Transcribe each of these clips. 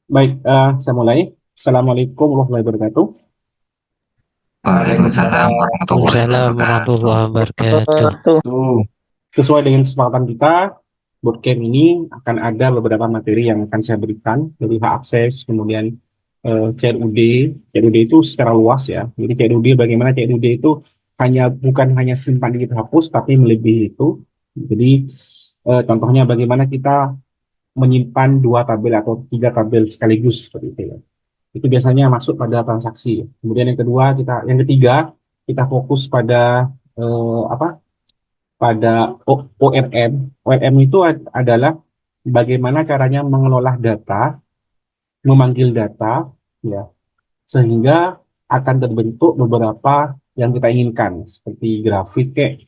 Baik, saya mulai. Assalamualaikum warahmatullahi wabarakatuh. Waalaikumsalam warahmatullahi Waalaikumsalam wabarakatuh. warahmatullahi wabarakatuh. Tuh, sesuai dengan kesepakatan kita, bootcamp ini akan ada beberapa materi yang akan saya berikan dari hak akses, kemudian CRUD. CRUD itu secara luas ya. Jadi CRUD bagaimana CRUD itu bukan hanya simpan di hapus, tapi melebihi itu. Jadi contohnya bagaimana kita menyimpan dua tabel atau tiga tabel sekaligus seperti itu ya. Itu biasanya masuk pada transaksi. Kemudian yang ketiga kita fokus pada apa? Pada ORM. ORM itu adalah bagaimana caranya mengelola data, memanggil data, ya, sehingga akan terbentuk beberapa yang kita inginkan, seperti grafik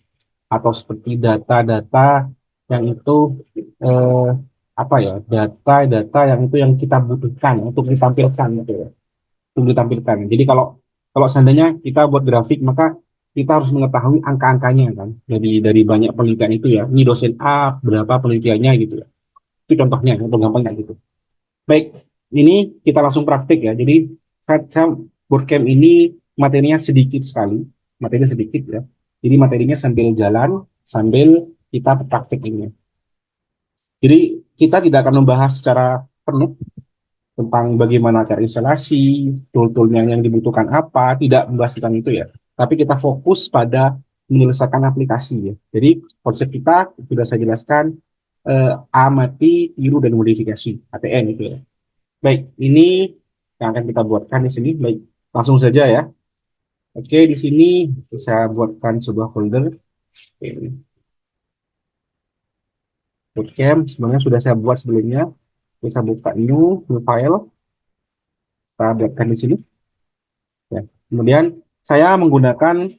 atau seperti data-data yang itu eh, apa ya, data-data yang itu yang kita butuhkan untuk ditampilkan gitu ya, untuk ditampilkan. Jadi kalau kalau seandainya kita buat grafik, maka kita harus mengetahui angka-angkanya kan dari banyak penelitian itu ya. Ini dosen A berapa penelitiannya gitu ya. Itu contohnya, contoh gampangnya gitu. Baik, ini kita langsung praktik ya. Jadi saya bootcamp ini materinya sedikit sekali, materinya sedikit ya. Jadi materinya sambil jalan, sambil kita praktik ini. Jadi kita tidak akan membahas secara penuh tentang bagaimana cara instalasi, tool-toolnya yang dibutuhkan apa, tidak membahas tentang itu ya. Tapi kita fokus pada menyelesaikan aplikasi ya. Jadi konsep kita sudah saya jelaskan, amati, tiru, dan modifikasi, ATM itu ya. Baik, ini yang akan kita buatkan di sini. Baik, langsung saja ya. Oke, di sini saya buatkan sebuah folder. Oke, bootcamp sebenarnya sudah saya buat sebelumnya. Bisa buka new file. Kita buatkan di sini. Ya. Kemudian saya menggunakan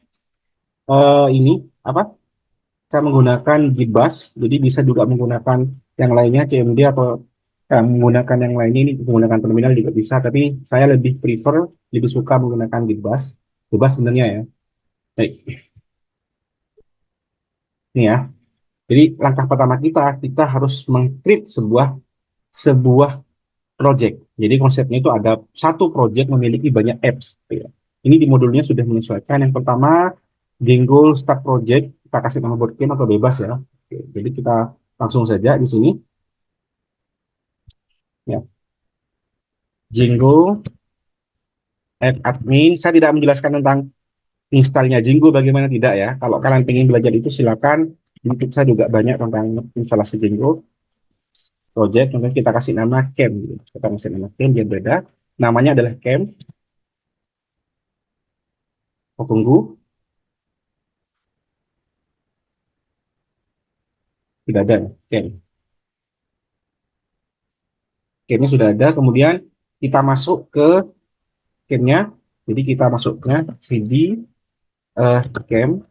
ini apa? Saya menggunakan Gitbus, jadi bisa juga menggunakan yang lainnya CMD atau menggunakan yang lainnya ini menggunakan terminal juga bisa. Tapi saya lebih suka menggunakan Gitbus. Gitbus sebenarnya ya. Baik, ini ya. Jadi langkah pertama kita harus mengcreate sebuah project. Jadi konsepnya itu ada satu project memiliki banyak apps. Ya. Ini di modulnya sudah menyesuaikan. Yang pertama, Django Start Project. Kita kasih nama bootcamp atau bebas ya. Oke, jadi kita langsung saja di sini. Ya, Django add admin. Saya tidak menjelaskan tentang installnya Django bagaimana tidak ya. Kalau kalian ingin belajar itu silakan. Di YouTube saya juga banyak tentang instalasi Django project. Contohnya kita kasih nama camp. Gitu. Kita kasih nama camp biar beda. Namanya adalah camp. Kita tunggu. Tidak ada camp. Campnya sudah ada. Kemudian kita masuk ke campnya. Jadi kita masuknya cd camp.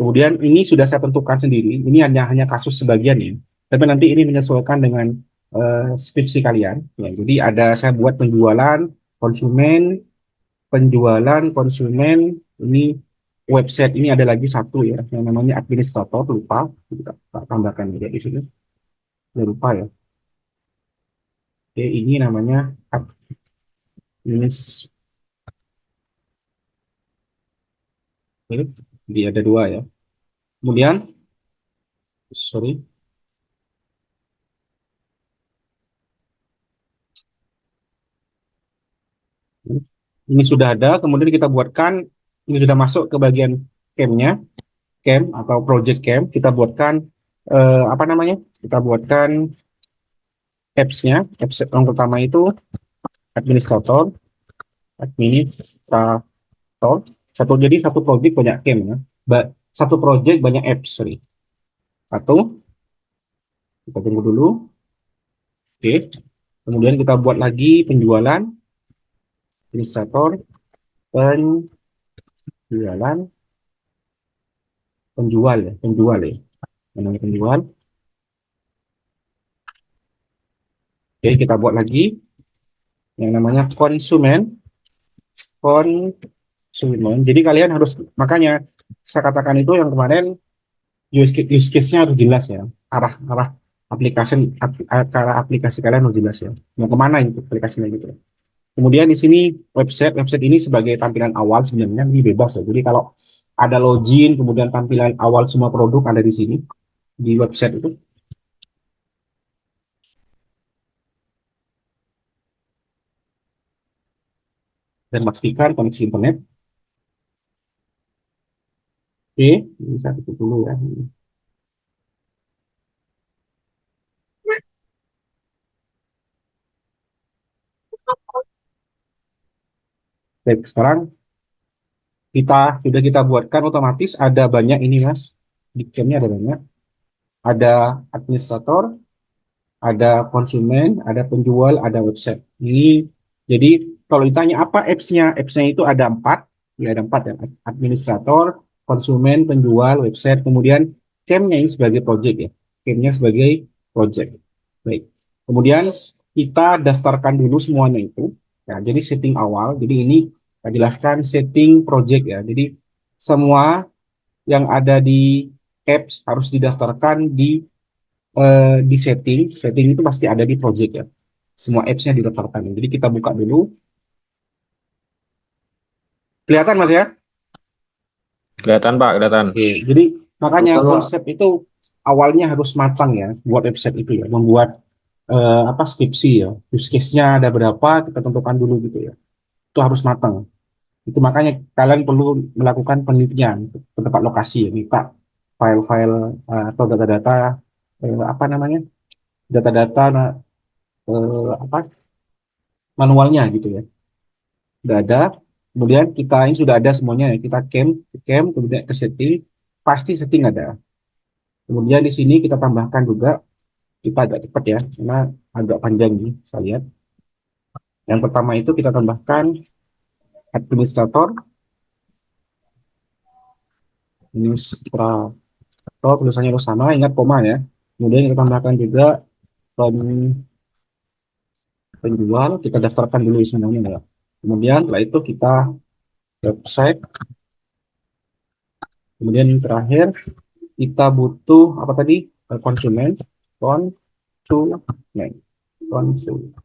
Kemudian ini sudah saya tentukan sendiri. Ini hanya kasus sebagian ya. Tapi nanti ini menyesuaikan dengan skripsi kalian. Ya, jadi saya buat penjualan konsumen. Ini website ini ada lagi satu ya, yang namanya administrator lupa. Kita tambahkan ya di sini. Ya, lupa ya. Oke, ini namanya administrator. Jadi ada dua ya. Kemudian, sorry, ini sudah ada. Kemudian kita buatkan, ini sudah masuk ke bagian campnya, camp atau project camp. Kita buatkan apa namanya? Kita buatkan apps-nya. Apps yang pertama itu administrator, administrator. Jadi satu project banyak camp ya. Satu project banyak apps, sorry. Satu, kita tunggu dulu. Oke. Kemudian kita buat lagi penjualan, administrator, penjualan, penjual ya. Namanya penjual. Oke, kita buat lagi yang namanya konsumen. Jadi kalian harus, makanya saya katakan itu yang kemarin use case-nya harus jelas ya. Arah arah aplikasi kalian harus jelas ya. Mau kemana itu aplikasinya gitu. Kemudian di sini website ini sebagai tampilan awal sebenarnya ini bebas ya. Jadi kalau ada login, kemudian tampilan awal semua produk ada di sini di website itu. Dan pastikan koneksi internet. Oke, ini saya tutup dulu ya. Baik, sekarang kita buatkan otomatis ada banyak ini mas. Di camnya ada banyak. Ada administrator, ada konsumen, ada penjual, ada website. Ini jadi kalau ditanya apa apps-nya, apps-nya itu ada empat, ya ada empat ya, administrator, konsumen, penjual, website, kemudian camp-nya ini sebagai project ya, camp-nya sebagai project. Baik, kemudian kita daftarkan dulu semuanya itu. Ya, jadi setting awal, jadi ini kita jelaskan setting project ya. Jadi semua yang ada di apps harus didaftarkan di setting itu pasti ada di project ya. Semua apps-nya didaftarkan. Jadi kita buka dulu. Kelihatan Mas ya? Kelihatan Pak, kelihatan. Oke, jadi makanya Kelihatan, Pak. konsep itu awalnya harus matang ya buat website itu ya, membuat apa skripsi ya. Use case-nya ada berapa kita tentukan dulu gitu ya. Itu harus matang. Itu makanya kalian perlu melakukan penelitian ke tempat lokasi ya, minta file-file atau data-data apa namanya? Data-data apa manualnya gitu ya. Sudah ada. Kemudian kita ini sudah ada semuanya ya. Kita camp, kemudian ke setting, pasti setting ada. Kemudian di sini kita tambahkan juga, kita agak cepat ya, karena agak panjang nih, saya lihat. Yang pertama itu kita tambahkan administrator, administrator tulisannya harus sama, ingat koma ya. Kemudian kita tambahkan juga penjual, kita daftarkan dulu semuanya ya. Kemudian setelah itu kita website, kemudian yang terakhir kita butuh apa tadi? Konsumen, konsumen, konsumen.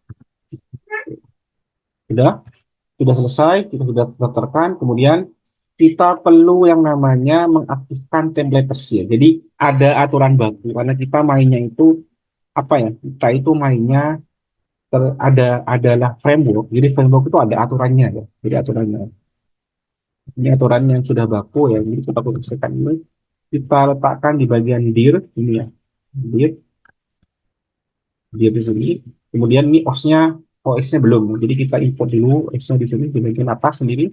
Sudah selesai, kita sudah daftarkan. Kemudian kita perlu yang namanya mengaktifkan templates ya. Jadi ada aturan baku karena kita mainnya itu apa ya? Kita itu mainnya adalah framework. Jadi framework itu ada aturannya ya. Jadi aturannya. Ini aturan yang sudah baku ya. Jadi kita tuliskan ini, kita letakkan di bagian dir ini ya. Dir di sini. Kemudian ini OS-nya belum. Jadi kita import dulu OS-nya di sini di bagian atas sendiri.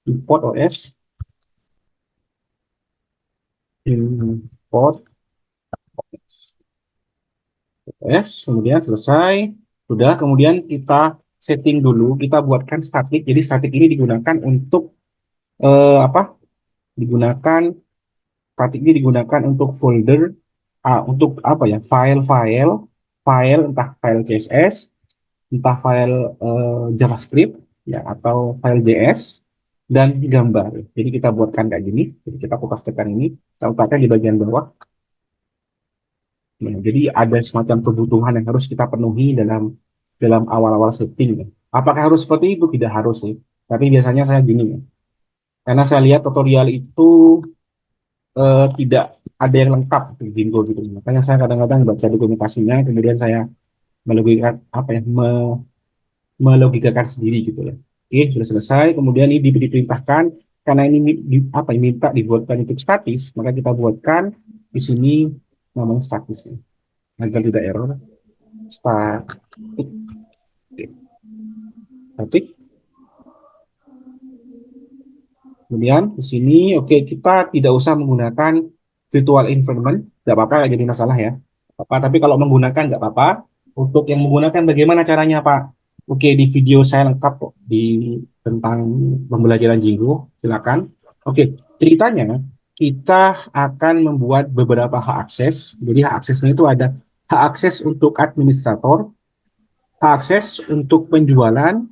Import OS. Import OS. Kemudian selesai. Sudah. Kemudian kita setting dulu. Kita buatkan static. Jadi static ini digunakan untuk apa? Digunakan static ini digunakan untuk folder untuk apa ya? File entah file CSS, entah file JavaScript ya atau file JS dan gambar. Jadi kita buatkan kayak gini. Jadi kita pastekan ini, kita letakkan di bagian bawah. Nah, jadi ada semacam kebutuhan yang harus kita penuhi dalam awal-awal setting. Ya. Apakah harus seperti itu? Tidak harus sih. Tapi biasanya saya gini ya. Karena saya lihat tutorial itu tidak ada yang lengkap di Jingo gitu. Makanya saya kadang-kadang baca dokumentasinya, kemudian saya melogikakan apa ya, melogikakan sendiri gitu ya. Oke, sudah selesai. Kemudian ini diperintahkan karena ini apa minta dibuatkan untuk statis, maka kita buatkan di sini namanya statis ya. Agar tidak error. Statik. Statik. Kemudian di sini oke, kita tidak usah menggunakan virtual environment, tidak apa-apa, nggak jadi masalah ya. Apa, tapi kalau menggunakan nggak apa-apa. Untuk yang menggunakan bagaimana caranya Pak? Oke, di video saya lengkap kok di tentang pembelajaran Jingo, silakan. Oke, ceritanya kita akan membuat beberapa hak akses. Jadi hak aksesnya itu ada hak akses untuk administrator, hak akses untuk penjualan,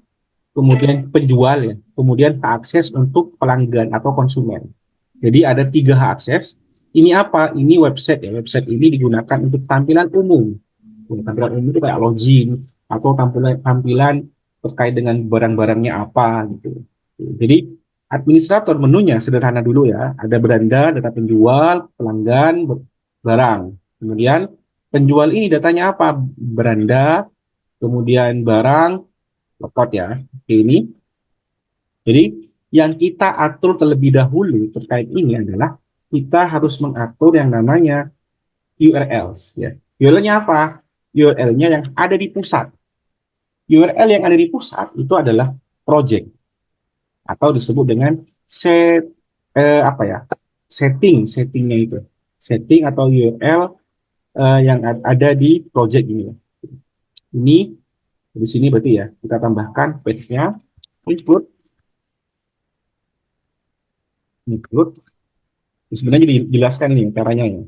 kemudian penjual ya, kemudian hak akses untuk pelanggan atau konsumen. Jadi ada 3 hak akses. Ini apa? Ini website ya. Website ini digunakan untuk tampilan umum. Tampilan umum itu kayak login atau tampilan terkait dengan barang-barangnya apa gitu. Jadi administrator menunya sederhana dulu ya. Ada beranda, data penjual, pelanggan, barang. Kemudian penjual ini datanya apa? Beranda, kemudian barang, lokot ya. Oke, ini. Jadi yang kita atur terlebih dahulu terkait ini adalah kita harus mengatur yang namanya URLs ya. URL-nya apa? URL-nya yang ada di pusat. URL yang ada di pusat itu adalah project atau disebut dengan set apa ya? Settingnya itu. Setting atau URL yang ada di project ini. Ini di sini berarti ya kita tambahkan page-nya include include. Sebenarnya dijelaskan ini caranya ya.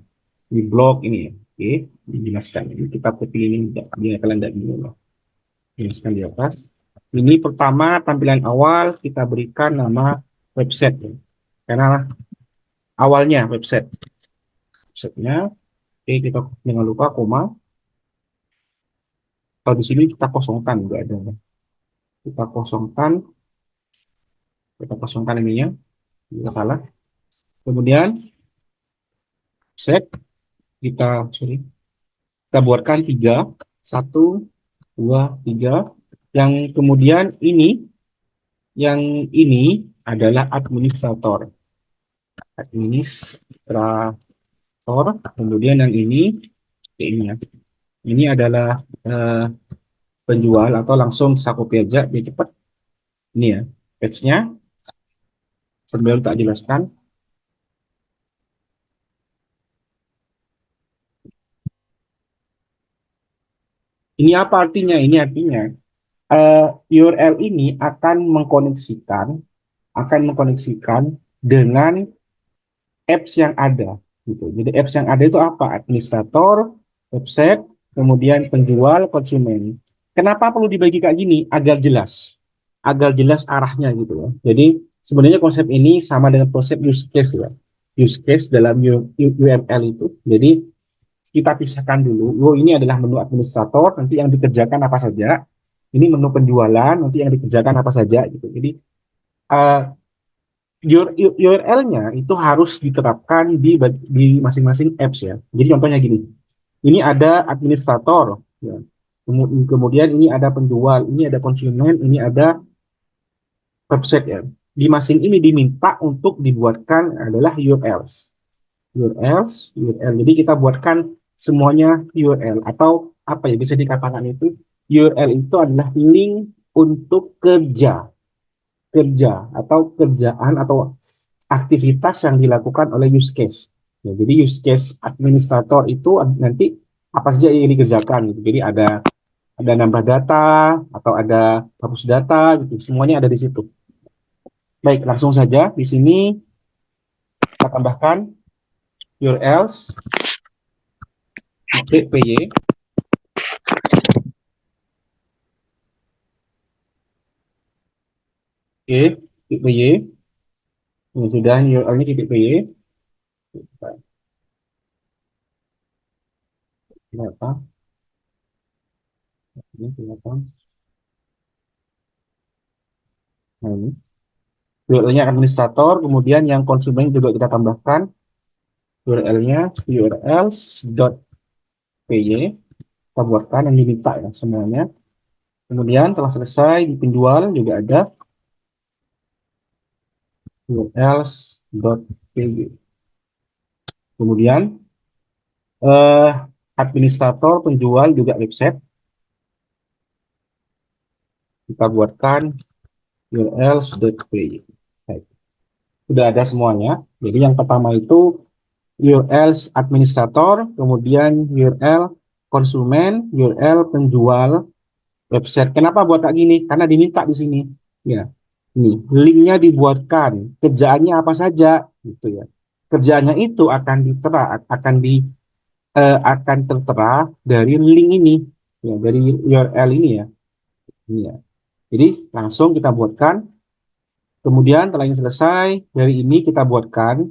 Di blog ini ya. Oke, dijelaskan. Ini kita copy ini biar kalian tidak bingung. Jelaskan di atas. Ini pertama tampilan awal kita berikan nama website ya. Karena awalnya website. Websitenya, oke kita jangan lupa koma. Kalau di sini kita kosongkan juga ada. Kita kosongkan ininya, tidak salah. Kemudian set kita buatkan 3, 1, 2, 3. Yang kemudian yang ini adalah administrator. Kemudian yang ini adalah penjual atau langsung saya copy aja biar cepat. Ini ya page-nya sambil tak jelaskan. Ini apa artinya? Ini artinya URL ini akan mengkoneksikan dengan apps yang ada gitu. Jadi apps yang ada itu apa? Administrator, website, kemudian penjual, konsumen. Kenapa perlu dibagi kayak gini? Agar jelas arahnya gitu ya. Jadi sebenarnya konsep ini sama dengan konsep use case ya. Use case dalam UML itu. Jadi kita pisahkan dulu. Oh, ini adalah menu administrator, nanti yang dikerjakan apa saja. Ini menu penjualan, nanti yang dikerjakan apa saja gitu. Jadi uh, URL-nya itu harus diterapkan di masing-masing apps ya. Jadi contohnya gini, ini ada administrator, ya. Kemudian ini ada penjual, ini ada konsumen, ini ada website ya. Di masing ini diminta untuk dibuatkan adalah URL. Jadi kita buatkan semuanya URL atau apa ya bisa dikatakan itu URL itu adalah link untuk kerja atau kerjaan atau aktivitas yang dilakukan oleh use case. Ya, jadi use case administrator itu nanti apa saja yang dikerjakan gitu. Jadi ada nambah data atau ada hapus data gitu. Semuanya ada di situ. Baik, langsung saja di sini kita tambahkan URLs .py. Oke, .py. Ini sudah URL-nya .py. Kenapa? Ini kenapa? Nah, ini. URL-nya administrator, kemudian yang konsumen juga kita tambahkan URL-nya urls.py. Kita buatkan yang diminta ya semuanya. Kemudian telah selesai di penjual juga ada urls.py. Kemudian administrator penjual juga website. Kita buatkan urls.py. Sudah ada semuanya. Jadi yang pertama itu URL administrator, kemudian URL konsumen, URL penjual, website. Kenapa buat kayak gini? Karena diminta di sini. Ya, ini linknya dibuatkan. Kerjaannya apa saja, gitu ya. Kerjaannya itu akan tertera dari link ini, ya, dari URL ini ya. Ini ya. Jadi langsung kita buatkan. Kemudian setelah ini selesai, dari ini kita buatkan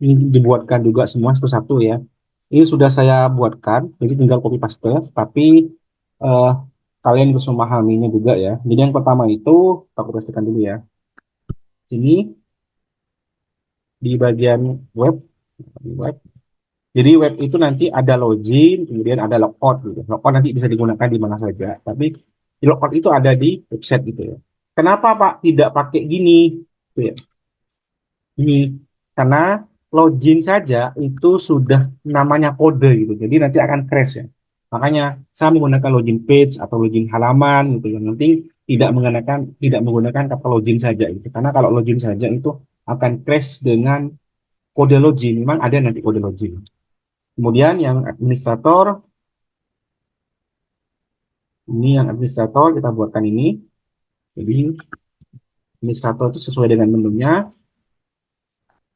Ini dibuatkan juga semua satu-satu ya. Ini sudah saya buatkan, jadi tinggal copy paste. Tapi eh, kalian harus memahaminya juga ya. Jadi yang pertama itu aku pastikan dulu ya. Ini di bagian web, di web. Jadi web itu nanti ada login, kemudian ada logout gitu. Logout nanti bisa digunakan di mana saja. Tapi di logout itu ada di website gitu ya. Kenapa Pak tidak pakai gini? Gitu ya. Ini karena login saja itu sudah namanya kode gitu. Jadi nanti akan crash ya. Makanya saya menggunakan login page atau login halaman gitu. Yang penting tidak menggunakan kata login saja itu. Karena kalau login saja itu akan crash dengan kode login. Memang ada nanti kode login. Kemudian yang administrator, ini yang administrator kita buatkan ini. Jadi administrator itu sesuai dengan menunya.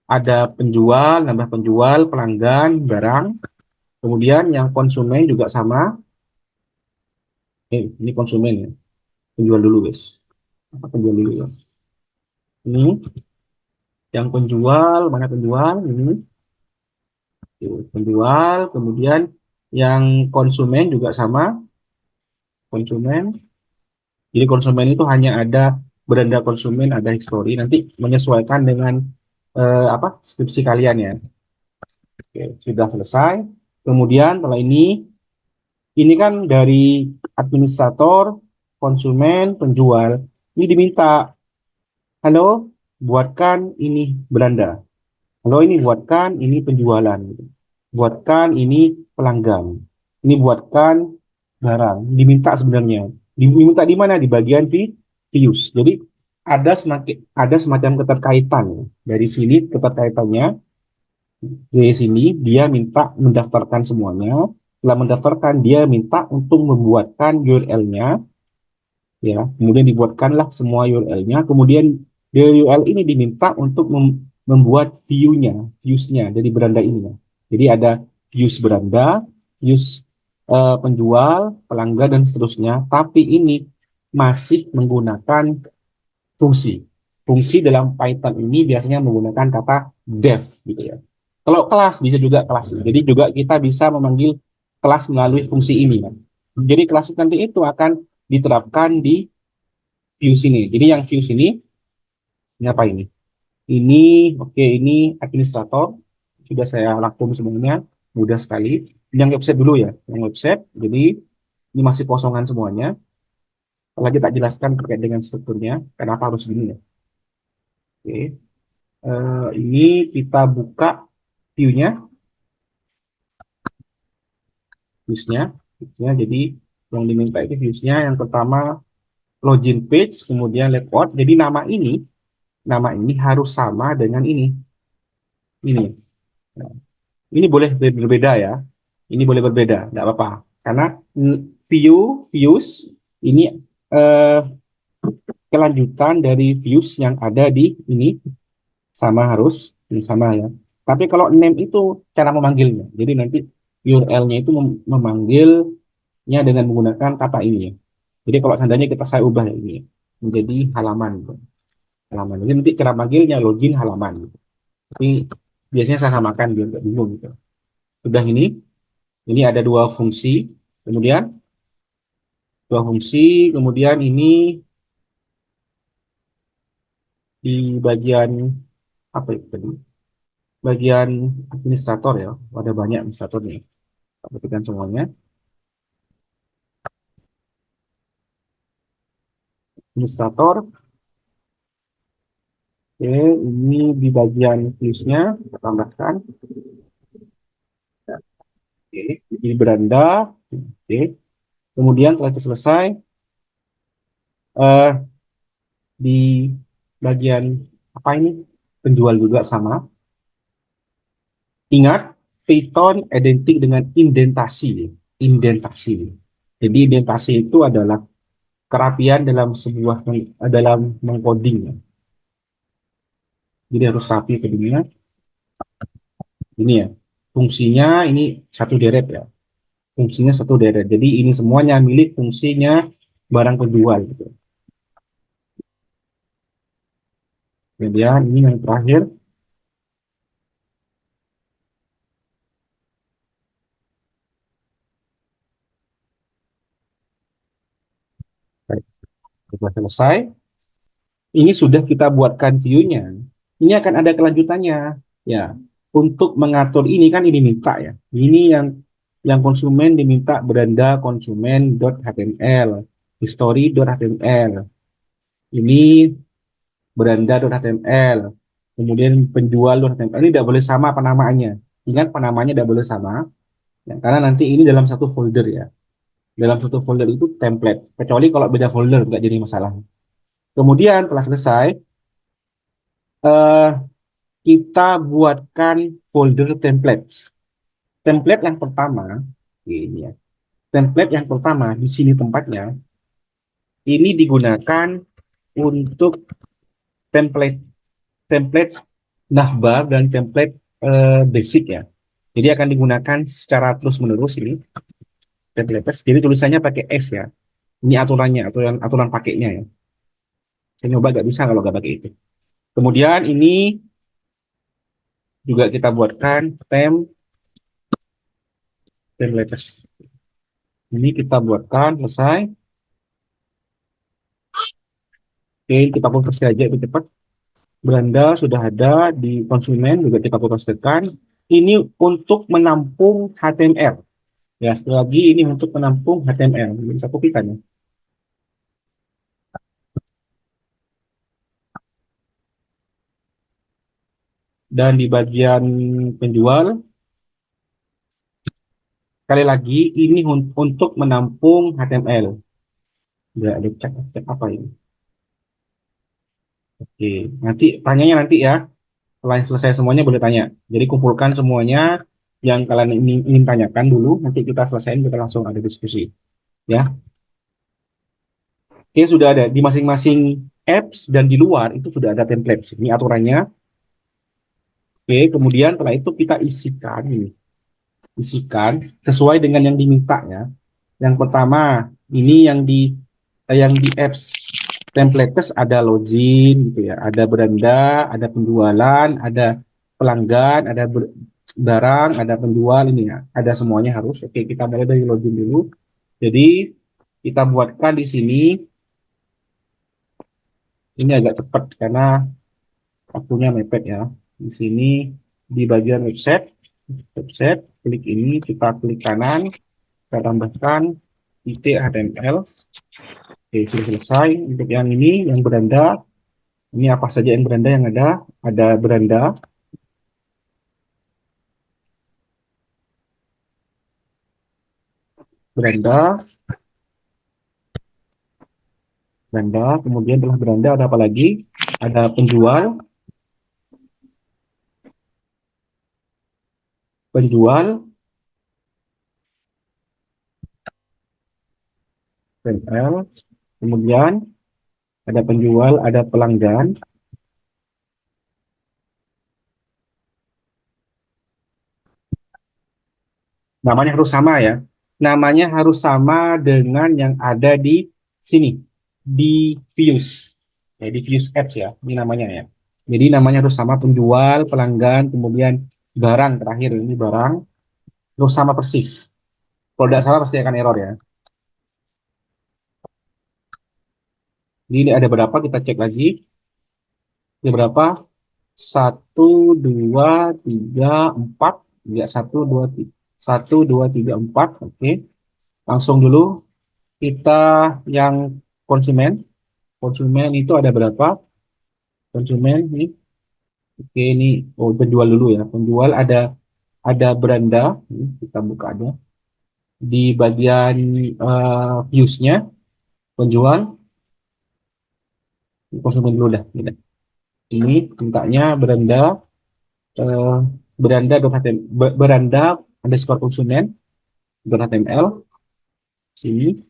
Ada penjual, nambah penjual, pelanggan, barang. Kemudian yang konsumen juga sama. Ini konsumen ya. Penjual dulu guys. Apa penjual dulu ya? Ini yang penjual, mana penjual? Ini penjual. Kemudian yang konsumen juga sama. Konsumen. Jadi konsumen itu hanya ada beranda konsumen, ada history. Nanti menyesuaikan dengan apa skripsi kalian ya. Oke, sudah selesai. Kemudian setelah ini kan dari administrator, konsumen, penjual. Ini diminta, halo, buatkan ini beranda. Halo, ini buatkan ini penjualan. Buatkan ini pelanggan. Ini buatkan barang. Diminta sebenarnya. Diminta di mana? Di bagian views. Jadi ada semacam keterkaitan. Dari sini keterkaitannya. Dari sini dia minta mendaftarkan semuanya. Setelah mendaftarkan, dia minta untuk membuatkan URL-nya, ya. Kemudian dibuatkanlah semua URL-nya. Kemudian dari URL ini diminta untuk membuat views-nya dari beranda ini, ya. Jadi ada views beranda, views penjual, pelanggan dan seterusnya. Tapi ini masih menggunakan fungsi. Fungsi dalam Python ini biasanya menggunakan kata def gitu ya. Kalau kelas bisa juga kelas. Jadi juga kita bisa memanggil kelas melalui fungsi ini, kan. Jadi kelas nanti itu akan diterapkan di views ini. Jadi yang views ini apa ini? Oke, ini administrator. Sudah saya rangkum semuanya, mudah sekali. Yang website dulu ya, yang website. Jadi ini masih kosongan semuanya. Lagi tak jelaskan terkait dengan strukturnya, kenapa harus gini ya. Oke. Ini kita buka view-nya, views-nya. Jadi yang diminta itu views-nya. Yang pertama login page, kemudian layout. Jadi nama ini harus sama dengan ini. Ini. Nah, ini boleh berbeda ya. Ini boleh berbeda, tidak apa-apa. Karena views ini eh, kelanjutan dari views yang ada di ini sama harus ini sama ya. Tapi kalau name itu cara memanggilnya. Jadi nanti URL-nya itu memanggilnya dengan menggunakan kata ini ya. Jadi kalau seandainya saya ubah ya ini ya, menjadi halaman. Gitu. Halaman. Jadi nanti cara manggilnya login halaman. Gitu. Tapi biasanya saya samakan biar nggak bingung gitu. Sudah ini ada dua fungsi, kemudian ini di bagian apa itu tadi? Bagian administrator ya. Ada banyak administrator nih. Perhatikan semuanya. Administrator. Oke, ini di bagian views-nya kita tambahkan. Oke, ini beranda. Oke. Kemudian setelah itu selesai, eh, di bagian apa ini? Penjual juga sama. Ingat, Python identik dengan indentasi. Indentasi. Jadi indentasi itu adalah kerapian dalam mengcoding. Jadi harus rapi kedua. Ini ya. Fungsinya ini satu deret ya. Fungsinya satu deret. Jadi ini semuanya milik fungsinya barang penjual gitu. Kemudian ini yang terakhir. Setelah selesai, ini sudah kita buatkan view-nya. Ini akan ada kelanjutannya. Ya, untuk mengatur ini kan ini minta ya. Ini yang konsumen diminta beranda konsumen.html, history.html. Ini beranda.html. Kemudian penjual.html. Ini tidak boleh sama penamaannya. Ingat penamanya tidak boleh sama. Ya, karena nanti ini dalam satu folder ya. Dalam satu folder itu template. Kecuali kalau beda folder tidak jadi masalah. Kemudian setelah selesai, eh, kita buatkan folder templates. Template yang pertama, ini ya. Template yang pertama di sini tempatnya, ini digunakan untuk template template navbar dan template basic ya. Jadi akan digunakan secara terus-menerus ini template. Jadi tulisannya pakai S ya. Ini aturannya, aturan pakainya ya. Saya nyoba nggak bisa kalau nggak pakai itu. Kemudian ini juga kita buatkan templates. Ini kita buatkan selesai. Oke, kita proses aja lebih cepat. Belanda sudah ada di konsumen juga kita proteskan. Ini untuk menampung HTML. Ya, sekali lagi ini untuk menampung HTML. Bisa kopikan ya. Dan di bagian penjual, sekali lagi ini untuk menampung HTML. Ya, ada cek apa ini? Oke, nanti tanyanya nanti ya. Setelah selesai semuanya boleh tanya. Jadi kumpulkan semuanya yang kalian ingin tanyakan dulu. Nanti kita selesaiin kita langsung ada diskusi. Ya, oke sudah ada di masing-masing apps dan di luar itu sudah ada template. Ini aturannya. Oke, kemudian setelah itu kita isikan ini, isikan sesuai dengan yang diminta ya. Yang pertama ini yang di apps templates ada login gitu ya, ada beranda, ada penjualan, ada pelanggan, ada barang, ada penjual ini ya, ada semuanya harus. Oke, kita mulai dari login dulu. Jadi kita buatkan di sini ini agak cepat karena waktunya mepet ya. Di sini di bagian website, klik ini, kita klik kanan, kita tambahkan titik HTML. Oke, sudah selesai. Untuk yang ini, yang beranda, ini apa saja yang beranda yang ada? Ada beranda, beranda. Kemudian setelah beranda ada apa lagi? Ada penjual, PNL. Kemudian ada penjual, ada pelanggan. Namanya harus sama ya. Namanya harus sama dengan yang ada di sini, di views. Ya, di views apps ya, ini namanya ya. Jadi namanya harus sama penjual, pelanggan, kemudian barang terakhir ini barang, harus sama persis. Kalau tidak salah pasti akan error ya. Jadi ini ada berapa? Kita cek lagi. Ada berapa? Satu, dua, tiga, empat. Ya, satu, dua, tiga. Satu, dua, tiga, empat. Oke. Langsung dulu kita yang konsumen. Konsumen itu ada berapa? Konsumen ini. Oke, ini penjual dulu ya. Penjual ada beranda. Ini kita buka aja. Di bagian views-nya penjual konsumen dulu dah. Ini mintanya eh, beranda underscore konsumen .html sini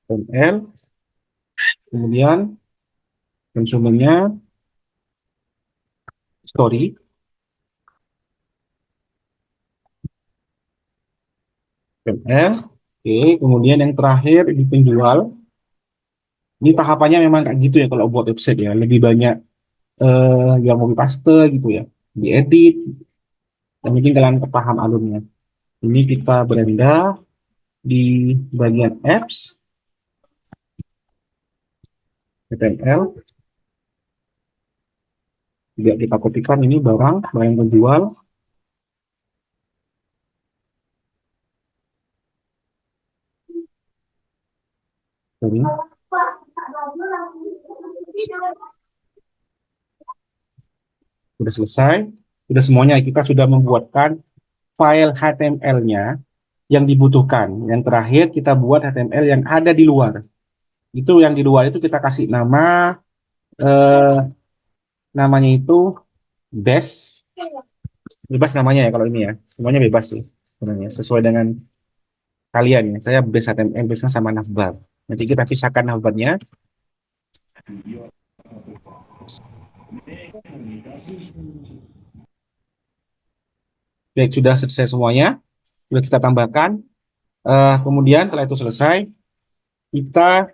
HTML, kemudian konsumennya story HTML. Oke, kemudian yang terakhir di penjual. Ini tahapannya memang kayak gitu ya kalau buat website ya, lebih banyak yang mau paste gitu ya, diedit. Yang penting kalian paham alurnya. Ini kita beranda, di bagian apps, HTML, juga kita kopikan ini barang penjual. Sorry. Sudah selesai, sudah semuanya, kita sudah membuatkan file HTML-nya yang dibutuhkan. Yang terakhir kita buat HTML yang ada di luar. Itu yang di luar itu kita kasih nama, namanya itu dash, bebas namanya ya kalau ini ya, semuanya bebas sih sebenarnya, sesuai dengan kalian ya. Saya base HTML biasanya sama navbar. Nanti kita pisahkan navbarnya. Baik, sudah selesai semuanya, sudah kita tambahkan. Kemudian setelah itu selesai, kita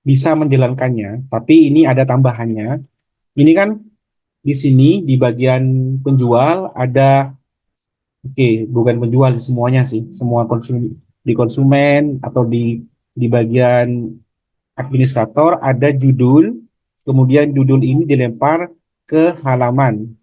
bisa menjalankannya. Tapi ini ada tambahannya. Ini kan di sini di bagian penjual ada, oke, bukan penjual semuanya sih, semua di konsumen atau di bagian administrator ada judul, kemudian judul ini dilempar ke halaman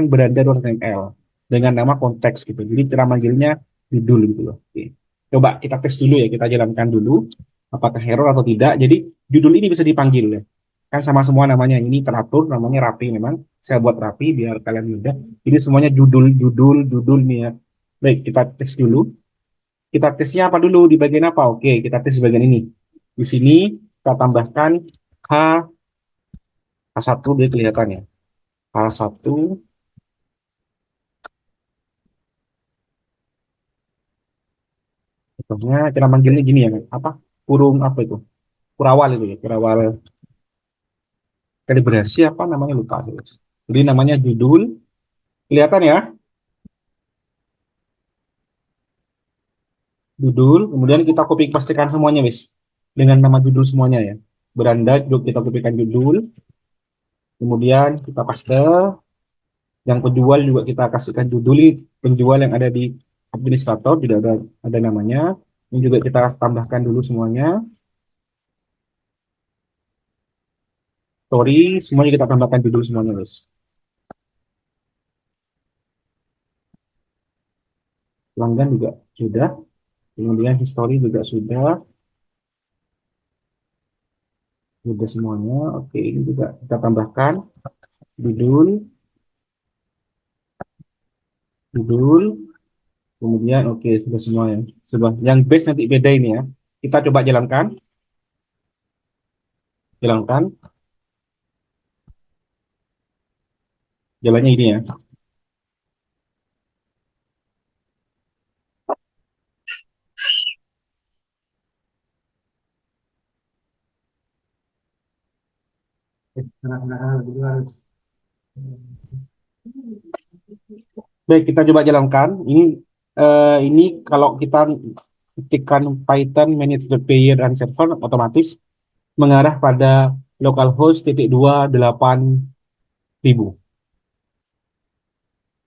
beranda.html dengan nama konteks gitu. Jadi cara manggilnya judul gitu loh. Oke. Coba kita tes dulu ya, kita jalankan dulu apakah error atau tidak. Jadi judul ini bisa dipanggil ya. Kan sama semua namanya, ini teratur, namanya rapi memang. Saya buat rapi biar kalian mudah. Ini semuanya judul, judul, judul nih ya. Baik, kita tes dulu. Kita tesnya apa dulu di bagian apa? Oke, kita tes di bagian ini. Di sini kita tambahkan H, H1 biar kelihatan ya. H1, contohnya kita manggilnya gini ya. Apa? Kurung apa itu? Kurawal itu ya. Kurawal kalibrasi apa namanya lupa. Jadi namanya judul. Kelihatan ya? Judul. Kemudian kita copy pastikan semuanya, wis. Dengan nama judul semuanya ya. Beranda juga kita kopikan judul. Kemudian kita paste. Yang penjual juga kita kasihkan judul penjual yang ada di administrator, tidak ada namanya. Ini juga kita tambahkan dulu semuanya. Story semuanya kita tambahkan judul semuanya, guys. Pelanggan juga sudah. Kemudian history juga sudah semuanya. Oke, ini juga kita tambahkan judul, judul. Kemudian oke, sudah semuanya. Sudah. Yang base nanti beda ini ya. Kita coba jalankan. Jalankan. Jalannya ini ya. Baik, kita coba jalankan. Ini kalau kita ketikkan Python manage the player dan server otomatis mengarah pada localhost 2.8.000.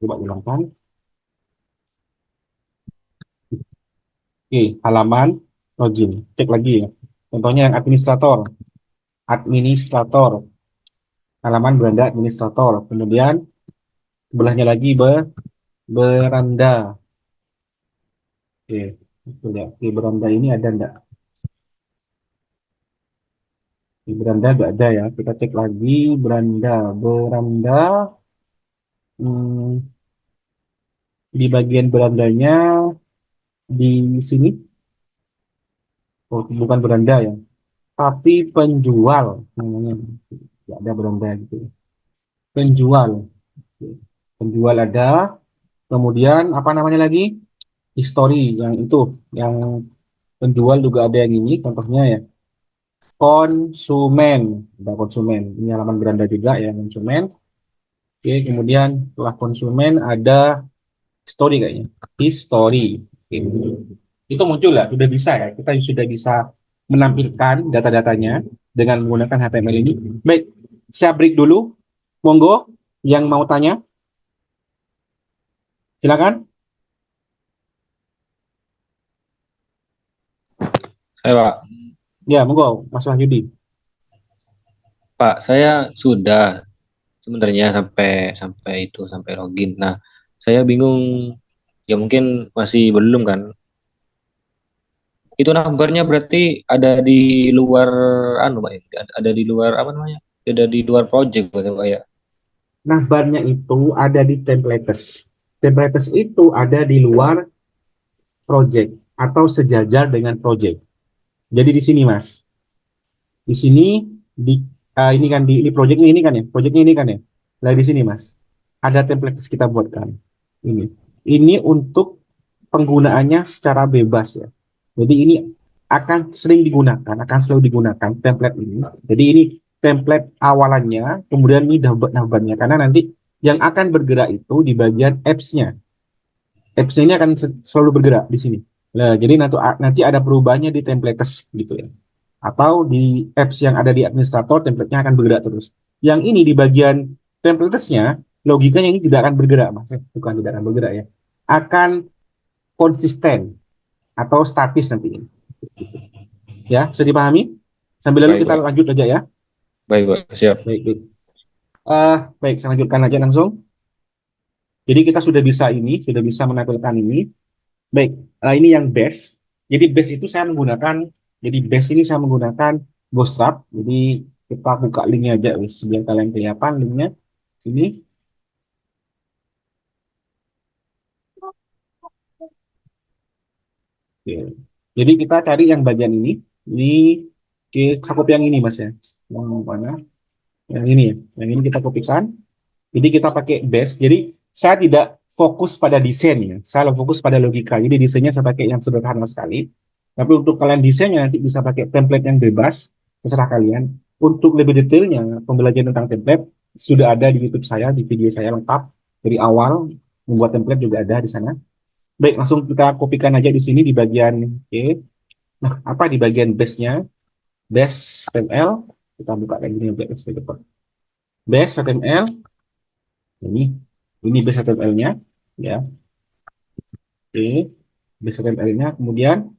Coba jalankan. Oke, halaman login. Cek lagi ya. Contohnya yang administrator. Administrator. Halaman beranda administrator. Kemudian sebelahnya lagi beranda. Oke, itu ya. Oke, beranda ini ada enggak? Di beranda nggak ada ya. Kita cek lagi beranda. Beranda. Hmm, di bagian berandanya di sini. Oh, bukan beranda ya. Tapi penjual namanya. Nggak ada beranda gitu. Penjual. Oke. Penjual ada. Kemudian apa namanya lagi? History yang itu. Yang penjual juga ada yang ini. Contohnya ya. Konsumen. Ada konsumen. Ini halaman beranda juga ya konsumen. Oke, kemudian setelah konsumen ada story kayaknya. History. Oke. Itu muncul ya, sudah bisa ya. Kita sudah bisa menampilkan data-datanya dengan menggunakan HTML ini. Baik, saya break dulu. Monggo yang mau tanya, silakan. Saya Pak, Ya, monggo, Mas Wahyudi. saya sudah sebenarnya sampai login. Nah, saya bingung. Ya mungkin masih belum kan. Itu numbernya berarti ada di luar anu Pak ya? Ada di luar apa namanya? Ada di luar project Pak ya. Nah, barnya itu ada di templates. Templates itu ada di luar project atau sejajar dengan project. Jadi di sini, Mas. Di sini di ini kan di ini projectnya ini kan ya, projectnya ini kan ya. Nah di sini Mas, ada template yang kita buatkan. Ini untuk penggunaannya secara bebas ya. Jadi ini akan sering digunakan, akan selalu digunakan template ini. Jadi ini template awalannya, kemudian ini navbarnya karena nanti yang akan bergerak itu di bagian apps-nya. Apps-nya ini akan selalu bergerak di sini. Nah, jadi nanti ada perubahannya di templates gitu ya atau di apps yang ada di administrator template-nya akan bergerak terus. Yang ini di bagian templates-nya logikanya ini tidak akan bergerak, Mas. Bukan tidak akan bergerak ya. Akan konsisten atau statis nanti ini. Ya, bisa dipahami? Sambil lalu Baik, kita baik. lanjut aja ya. Baik, Pak. Siap. Baik, baik. Baik, saya lanjutkan aja langsung. Jadi kita sudah bisa menampilkan ini. Baik, ini yang base. Jadi base itu saya menggunakan, jadi base ini saya menggunakan Bootstrap. Jadi kita buka linknya aja, wis, biar kalian kelihatan linknya. Sini. Oke. Jadi kita cari yang bagian ini. Ini kita copy yang ini, Mas ya. Yang mana? Yang ini ya. Yang ini kita kopikan. Jadi kita pakai base. Jadi saya tidak fokus pada desain ya. Saya fokus pada logika. Jadi desainnya saya pakai yang sederhana sekali. Tapi untuk kalian desainnya nanti bisa pakai template yang bebas, terserah kalian. Untuk lebih detailnya, pembelajaran tentang template sudah ada di YouTube saya, di video saya lengkap dari awal membuat template juga ada di sana. Baik, langsung kita kopikan aja di sini di bagian oke. Nah, apa di bagian base-nya? Base HTML. Kita buka kayak gini aja supaya cepat. Base HTML. Ini ini base HTML-nya ya. Oke. Base HTML-nya kemudian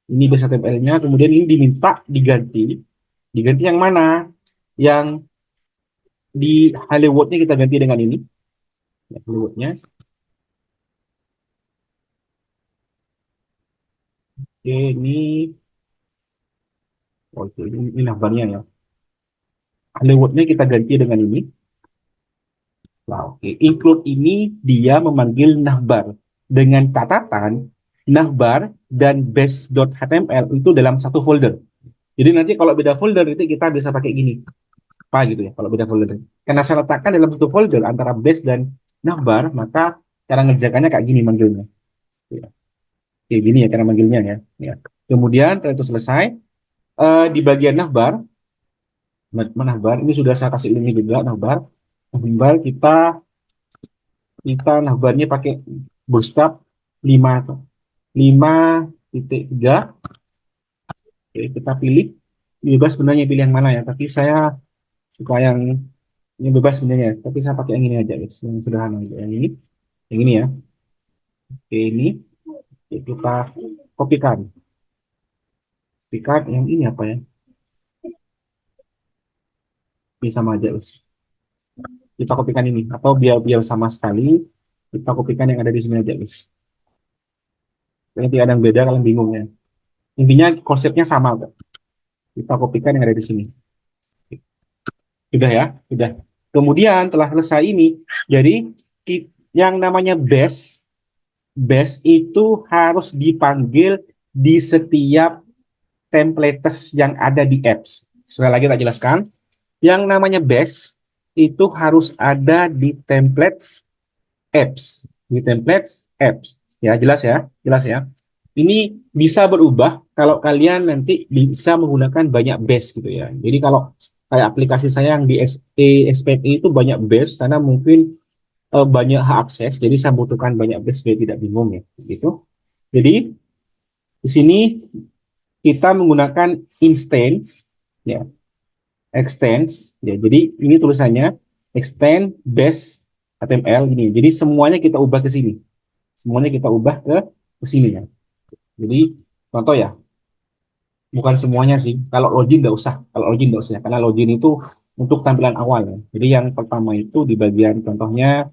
ini base HTML-nya kemudian ini diminta diganti. Diganti yang mana? Yang di Hollywood-nya kita ganti dengan ini. Ya, Hollywood-nya. Oke, ini navbarnya ya. Hollywood-nya kita ganti dengan ini. Nah, oke. Include ini dia memanggil navbar dengan catatan navbar dan base.html itu dalam satu folder. Jadi nanti kalau beda folder itu kita bisa pakai gini. Apa gitu ya kalau beda folder. Karena saya letakkan dalam satu folder antara base dan navbar, maka cara ngerjakannya kayak gini manggilnya. Ya. Kayak gini ya cara manggilnya ya. Ya. Kemudian setelah itu selesai, di bagian navbar, navbar ini sudah saya kasih link juga navbar. Navbar kita navbarnya pakai bootstrap 5 5.3. Oke, kita pilih bebas sebenarnya pilih yang mana ya, tapi saya suka yang ini bebas sebenarnya, tapi saya pakai yang ini aja guys, yang sederhana aja. Yang ini ya. Oke, ini oke, kita kopikan. Kopikan yang ini apa ya? Ini sama aja guys. Kita kopikan ini atau biar biar sama sekali kita kopikan yang ada di sini aja guys. Nanti ada yang beda kalian bingung ya. Intinya konsepnya sama kok. Kita kopikan yang ada di sini. Sudah ya, sudah. Kemudian telah selesai ini, jadi yang namanya base itu harus dipanggil di setiap templates yang ada di apps. Sekali lagi tak jelaskan, yang namanya base itu harus ada di templates apps, di templates apps. Ya, jelas ya. Ini bisa berubah kalau kalian nanti bisa menggunakan banyak base gitu ya. Jadi kalau kayak aplikasi saya yang di SPI itu banyak base karena mungkin banyak hak akses, jadi saya butuhkan banyak base supaya tidak bingung ya, gitu. Jadi di sini kita menggunakan instance, ya, extends, ya. Jadi ini tulisannya extend base HTML ini. Jadi semuanya kita ubah ke sini, semuanya kita ubah ke sini ya. Jadi contoh ya, Bukan semuanya sih. Kalau login nggak usah. Kalau login nggak usah. Karena login itu untuk tampilan awal ya. Jadi yang pertama itu di bagian contohnya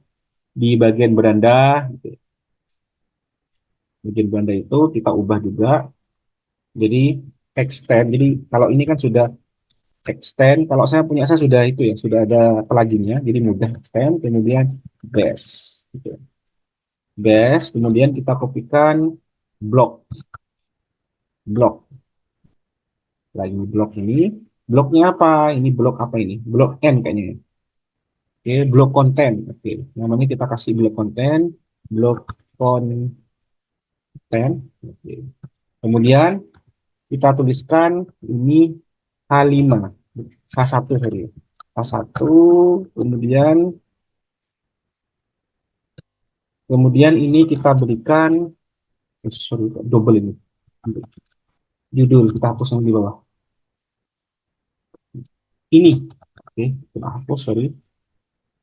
di bagian beranda, gitu. Bagian beranda itu kita ubah juga. Jadi extend. Jadi kalau ini kan sudah extend. Kalau saya sudah itu ya, sudah ada pluginnya. Jadi mudah extend. Kemudian base. Gitu. Base. Kemudian kita kopikan blok, blok. Lagi blok ini. Bloknya apa? Ini blok apa ini? Blok N kayaknya, ya. Oke, blok konten. Oke, namanya kita kasih blok konten, blok konten. Oke. Kemudian kita tuliskan ini H5, H1 sorry. H1, kemudian kemudian ini kita berikan, sorry, double ini. Judul kita hapus yang di bawah. Ini, oke, kita hapus, sorry.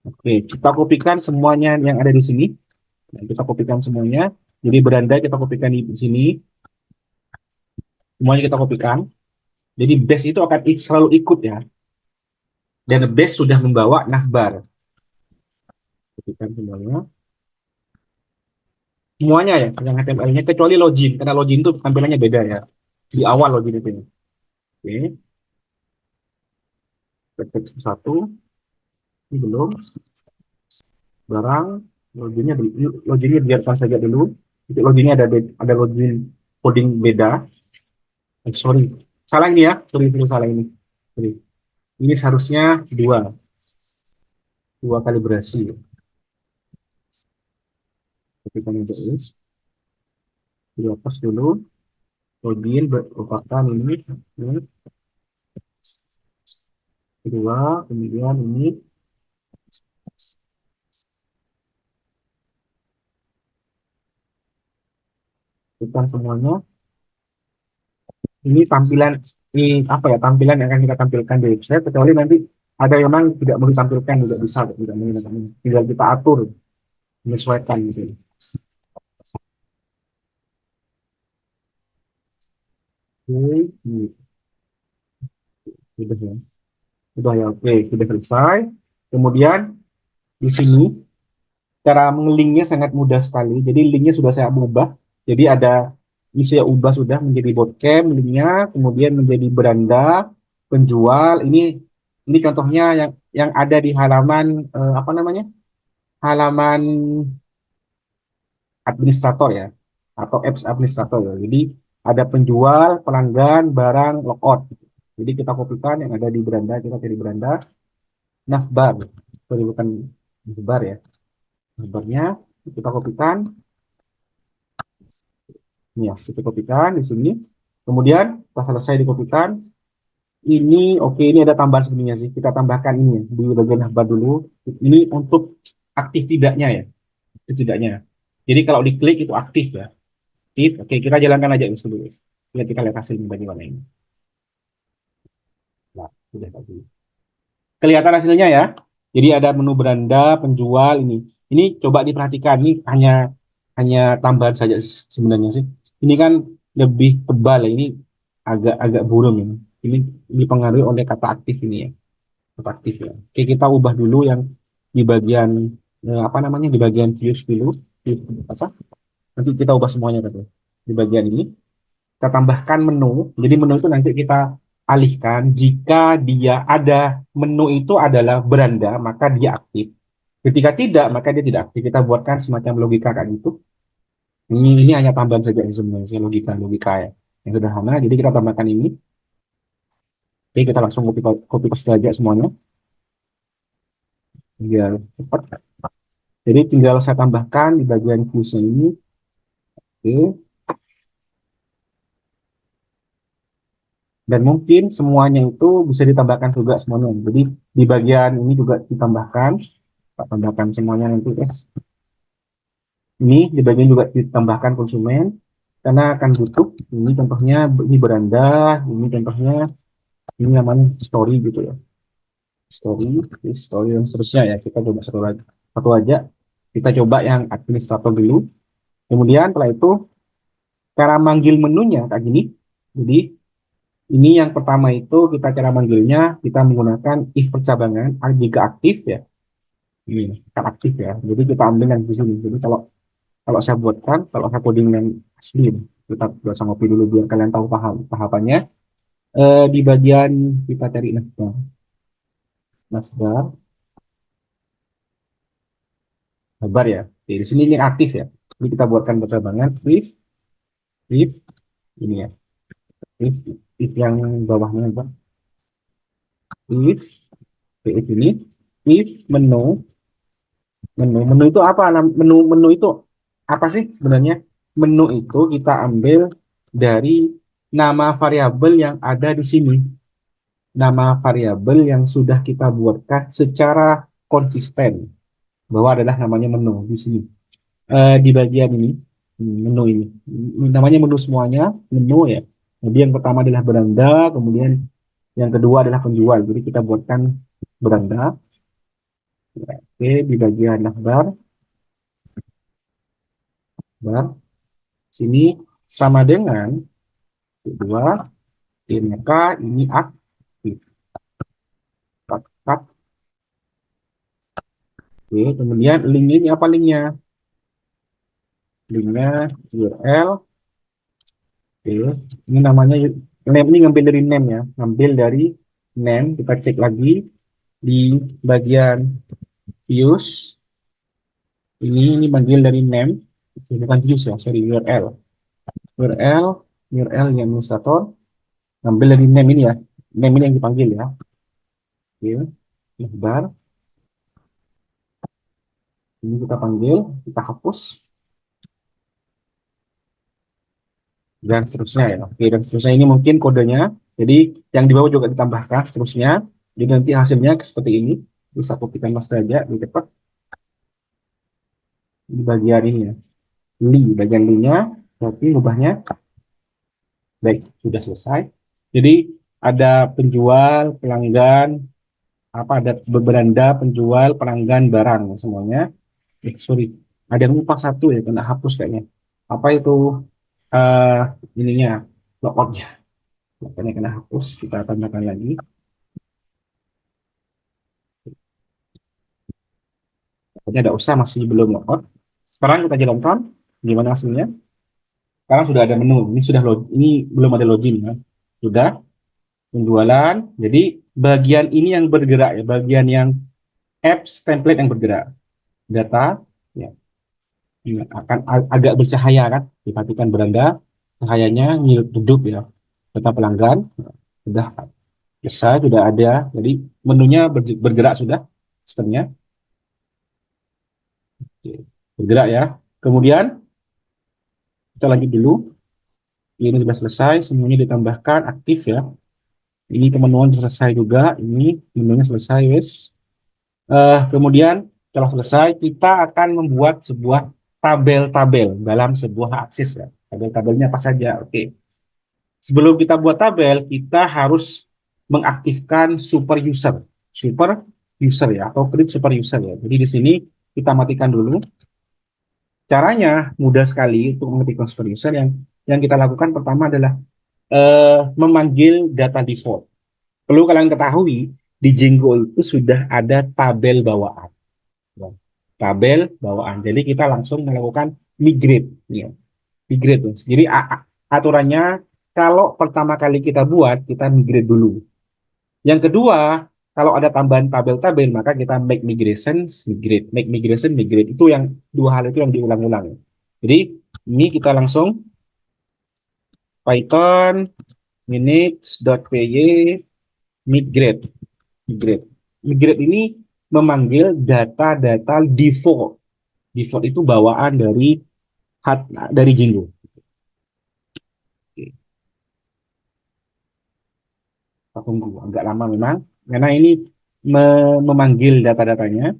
Oke, kita kopikan semuanya yang ada di sini. Nah, kita kopikan semuanya. Jadi beranda kita kopikan di sini. Semuanya kita kopikan. Jadi base itu akan selalu ikut ya. Dan base sudah membawa navbar. Kopikan semuanya. Semuanya ya, yang HTML-nya kecuali login. Karena login itu tampilannya beda ya. Di awal login itu. Oke, ketik satu. Ini belum. Barang loginnya biarkan saja dulu. Itu loginnya ada login coding beda. Sorry, salah ini ya. Sorry, salah ini. Sorry. Ini seharusnya dua kalibrasi. Ketika ini dihapus dulu. Login merupakan ini kedua, kemudian ini bukan semuanya. Ini tampilan, ini apa ya, tampilan yang akan kita tampilkan di website, kecuali nanti ada yang memang tidak mau ditampilkan, juga bisa, tidak menggunakan ini. Tinggal kita atur, menyesuaikan gitu. Oke, ini sudah ya. Sudah ya, oke, sudah selesai. Kemudian di sini cara mengelinknya sangat mudah sekali. Jadi linknya sudah saya ubah. Jadi ini saya ubah sudah menjadi Bootcamp linknya, kemudian menjadi beranda penjual. Ini contohnya yang ada di halaman apa namanya? Halaman administrator ya, atau apps administrator ya. Jadi ada penjual, pelanggan, barang, logout. Jadi kita kopikan yang ada di beranda, kita cari beranda, navbar. Sorry, bukan navbar ya. Navbarnya kita kopikan. Ini ya, kita kopikan di sini. Kemudian setelah selesai dikopikan, ini ada tambahan sebenarnya sih. Kita tambahkan ini ya, di bagian navbar dulu. Ini untuk aktif tidaknya ya, aktif tidaknya. Jadi kalau diklik itu aktif ya, aktif. Oke, kita jalankan aja dulu. Kita lihat hasilnya bagaimana ini. Nah, sudah tadi. Kelihatan hasilnya ya. Jadi ada menu beranda, penjual ini. Ini coba diperhatikan. Ini hanya tambahan saja sebenarnya sih. Ini kan lebih tebal ya. Ini agak buram ya. Ini dipengaruhi oleh kata aktif ini ya. Kata aktif ya. Oke, kita ubah dulu yang di bagian apa namanya, di bagian views dulu. Apa? Nanti kita ubah semuanya tadi. Di bagian ini kita tambahkan menu. Jadi menu itu nanti kita alihkan jika dia ada menu itu adalah beranda, maka dia aktif. Ketika tidak, maka dia tidak aktif. Kita buatkan semacam logika kan itu. Ini hanya tambahan saja sebenarnya, logika ya. Yang sederhana. Jadi kita tambahkan ini. Oke, kita langsung copy paste aja semuanya. Biar cepat. Jadi tinggal saya tambahkan di bagian views ini. Oke. Dan mungkin semuanya itu bisa ditambahkan juga semuanya. Jadi di bagian ini juga ditambahkan. Kita tambahkan semuanya nanti guys. Ini di bagian juga ditambahkan konsumen karena akan butuh. Ini contohnya ini beranda, ini contohnya ini namanya story gitu ya. Story dan seterusnya ya. Kita coba satu aja. Kita coba yang administrator dulu. Kemudian setelah itu cara manggil menunya kayak gini. Jadi Ini yang pertama itu kita cara manggilnya kita menggunakan if percabangan jika aktif ya. Ini kan aktif ya. Jadi kita ambil yang di sini. Jadi kalau kalau saya buatkan, kalau saya coding yang asli, kita buat sama kopi dulu biar kalian tahu paham tahapannya. Di bagian kita cari nasdar, nasdar, kabar ya. Oke, di sini ini aktif ya. Jadi kita buatkan percabangan if ini ya. If yang bawahnya apa? If if ini if menu itu apa? Menu itu apa sih sebenarnya? Menu itu kita ambil dari nama variabel yang ada di sini. Nama variabel yang sudah kita buatkan secara konsisten bahwa adalah namanya menu di sini. Di bagian ini menu ini namanya menu semuanya menu ya. Jadi yang pertama adalah beranda, kemudian yang kedua adalah penjual. Jadi kita buatkan beranda. Oke, di bagian navbar, bar, sini sama dengan kedua, maka ini aktif. Cut. Oke, kemudian link ini apa linknya? Linknya URL. Oke, ini namanya name ini ngambil dari name ya, ngambil dari name. Kita cek lagi di bagian views. Ini panggil dari name, bukan views ya, sorry URL. URL yang administrator, ngambil dari name ini ya, name ini yang dipanggil ya. Oke, bar. Ini kita panggil, kita hapus dan seterusnya ya. Oke, dan seterusnya ini mungkin kodenya. Jadi yang di bawah juga ditambahkan seterusnya. Jadi nanti hasilnya seperti ini. Bisa kopikan mas aja di depan di bagian ini ya. Bagian li-nya berarti ubahnya baik sudah selesai. Jadi ada penjual, pelanggan, apa ada beranda, penjual, pelanggan, barang semuanya. Sorry, ada yang lupa satu ya, kena hapus kayaknya. Apa itu uh, ininya logoutnya? Makanya kena hapus. Kita tambahkan lagi. Pokoknya ada usah masih belum logout. Sekarang kita jalankan. Gimana hasilnya? Sekarang sudah ada menu. Ini sudah ini belum ada login ya. Sudah penjualan. Jadi bagian ini yang bergerak ya, bagian yang apps template yang bergerak. Data ya. Ini akan agak bercahaya kan? Diperhatikan beranda cahayanya redup ya. Data pelanggan sudah selesai, sudah ada. Jadi menunya bergerak sudah sistemnya. Oke, bergerak ya. Kemudian kita lanjut dulu. Ini sudah selesai, semuanya ditambahkan aktif ya. Ini kemenuan selesai juga. Ini menunya selesai, wes. Kemudian setelah selesai, kita akan membuat sebuah tabel-tabel dalam sebuah akses ya. Tabel-tabelnya apa saja? Oke. Sebelum kita buat tabel, kita harus mengaktifkan super user. Super user ya, atau create super user ya. Jadi di sini kita matikan dulu. Caranya mudah sekali untuk mengetikkan super user. Yang kita lakukan pertama adalah memanggil data default. Perlu kalian ketahui, di Django itu sudah ada tabel bawaan. Tabel bawaan. Jadi kita langsung melakukan migrate. Ya. Migrate. Jadi aturannya, kalau pertama kali kita buat, kita migrate dulu. Yang kedua, kalau ada tambahan tabel-tabel, maka kita make migration, migrate. Make migration, migrate. Itu yang dua hal itu yang diulang-ulang. Jadi ini kita langsung Python minutes.py migrate. Migrate ini memanggil data-data default. Default itu bawaan dari Django. Oke. Kita tunggu agak lama memang, karena ini memanggil data-datanya.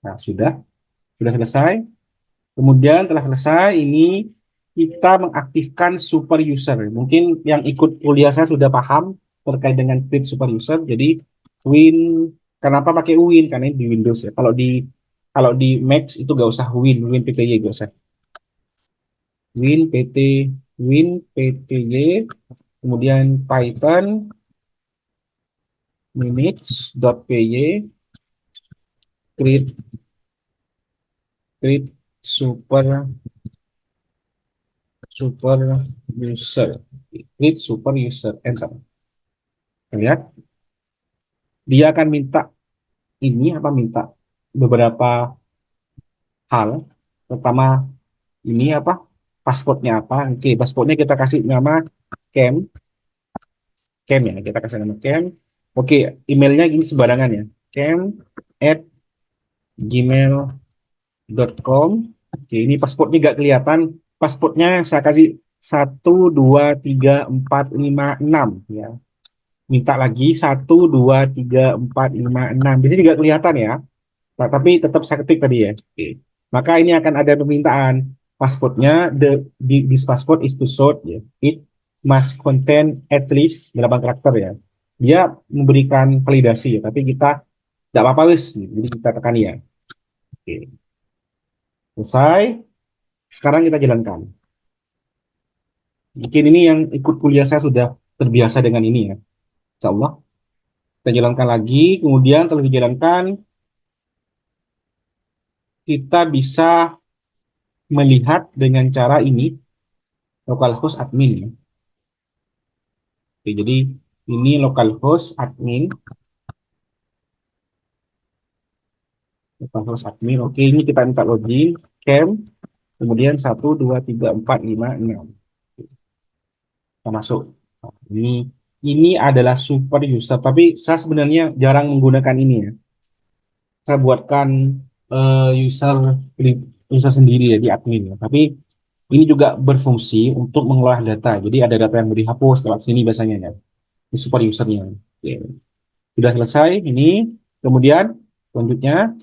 Nah, sudah selesai. Kemudian setelah selesai, ini kita mengaktifkan super user. Mungkin yang ikut kuliah saya sudah paham terkait dengan create super user. Jadi Win, kenapa pakai Win? Karena ini di Windows ya. Kalau di Mac itu nggak usah Win PTY nggak usah. win pt win pty, kemudian python minutes.py create create super super user, create super user, enter. Lihat, dia akan minta ini apa, minta beberapa hal. Pertama, ini apa, pasportnya apa. Oke, pasportnya kita kasih nama Cam. Cam ya, kita kasih nama Cam. Oke, emailnya ini sembarangan ya, cam@gmail.com. Oke, ini pasportnya nggak kelihatan. Pasportnya saya kasih 1 2 3 4 5 6 ya. Minta lagi 1 2 3 4 5 6. Di sini nggak kelihatan ya. Nah, tapi tetap saya ketik tadi ya. Oke. Maka ini akan ada permintaan pasportnya. This passport is to short ya. It must contain at least 8 karakter ya. Dia memberikan validasi ya, tapi kita tidak apa-apa wis. Jadi kita tekan ya. Oke. Selesai. Sekarang kita jalankan. Mungkin ini yang ikut kuliah saya sudah terbiasa dengan ini ya. Insya Allah. Kita jalankan lagi. Kemudian setelah dijalankan, kita bisa melihat dengan cara ini, localhost admin ya. Oke, jadi ini localhost admin, localhost admin. Oke, ini kita minta login, cam, kemudian 1 2 3 4 5 6. Kita masuk. Nah, ini adalah super user, tapi saya sebenarnya jarang menggunakan ini ya. Saya buatkan user user sendiri ya di admin ya. Tapi ini juga berfungsi untuk mengolah data. Jadi ada data yang mau dihapus lewat sini biasanya ya. Ini super usernya. Oke. Sudah selesai ini. Kemudian selanjutnya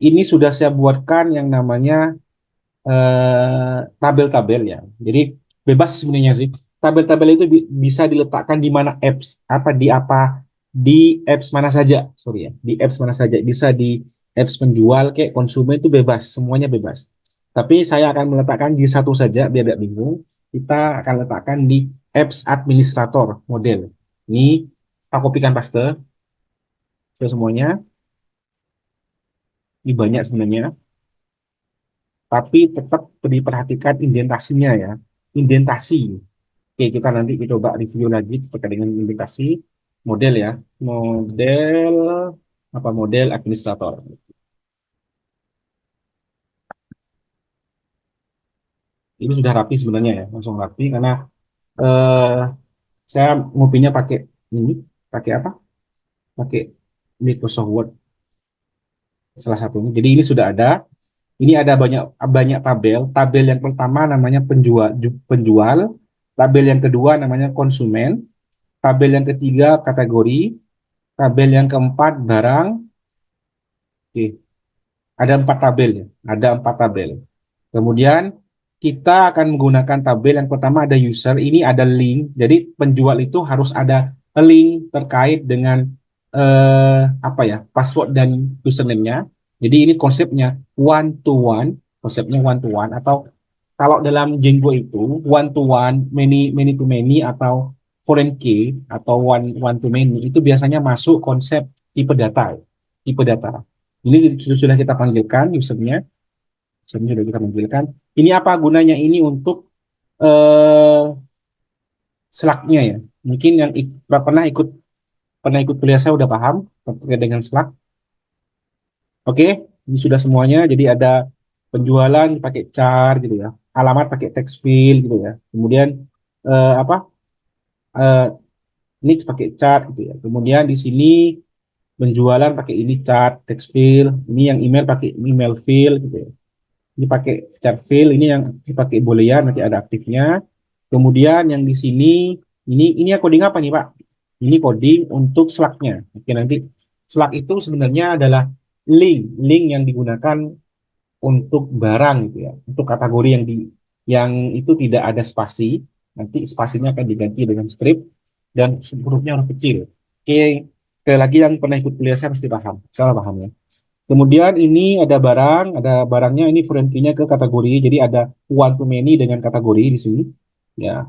ini sudah saya buatkan yang namanya tabel-tabel ya. Jadi bebas sebenarnya sih. Tabel-tabel itu bisa diletakkan di mana apps, di apps mana saja, sorry ya, di apps mana saja. Bisa di apps penjual kayak konsumen itu bebas, semuanya bebas. Tapi saya akan meletakkan di satu saja biar tidak bingung. Kita akan letakkan di apps administrator model. Ini kita kopikan paste semuanya. Ini banyak sebenarnya, tapi tetap diperhatikan indentasinya ya. Indentasi. Oke, kita nanti coba review lagi terkait dengan indentasi model ya. Model apa, model administrator. Ini sudah rapi sebenarnya ya, langsung rapi karena eh, saya ngopinya pakai ini, pakai apa? Pakai Microsoft Word salah satunya. Jadi ini sudah ada. Ini ada banyak banyak tabel. Tabel yang pertama namanya penjual, tabel yang kedua namanya konsumen, tabel yang ketiga kategori, tabel yang keempat barang. Oke, ada 4 tabel ya, ada 4 tabel. Kemudian kita akan menggunakan tabel yang pertama ada user, ini ada link. Jadi penjual itu harus ada link terkait dengan apa ya, password dan username-nya. Jadi ini konsepnya one to one, konsepnya one to one, atau kalau dalam Django itu one to one, many to many, atau foreign key atau one to many itu biasanya masuk konsep tipe data, tipe data. Ini sudah kita panggilkan usernya, sudah kita panggilkan. Ini apa gunanya ini untuk eh, Slack-nya ya. Mungkin yang pernah ikut kuliah saya udah paham terkait dengan Slack. Oke, ini sudah semuanya. Jadi ada penjualan pakai char gitu ya, alamat pakai text field gitu ya. Kemudian apa? Eh, niche pakai chart gitu ya. Kemudian di sini penjualan pakai ini chart text field. Ini yang email pakai email field gitu ya. Ini pakai chat field, ini yang dipakai boolean, nanti ada aktifnya. Kemudian yang di sini, ini ya coding apa nih Pak? Ini coding untuk Slack-nya. Oke, nanti Slack itu sebenarnya adalah link yang digunakan untuk barang gitu ya, untuk kategori yang itu tidak ada spasi, nanti spasinya akan diganti dengan strip dan hurufnya huruf kecil. Oke, sekali lagi yang pernah ikut kuliah saya pasti paham, salah paham ya. Kemudian ini ada barangnya ini foreign key-nya ke kategori. Jadi ada one to many dengan kategori di sini. Ya.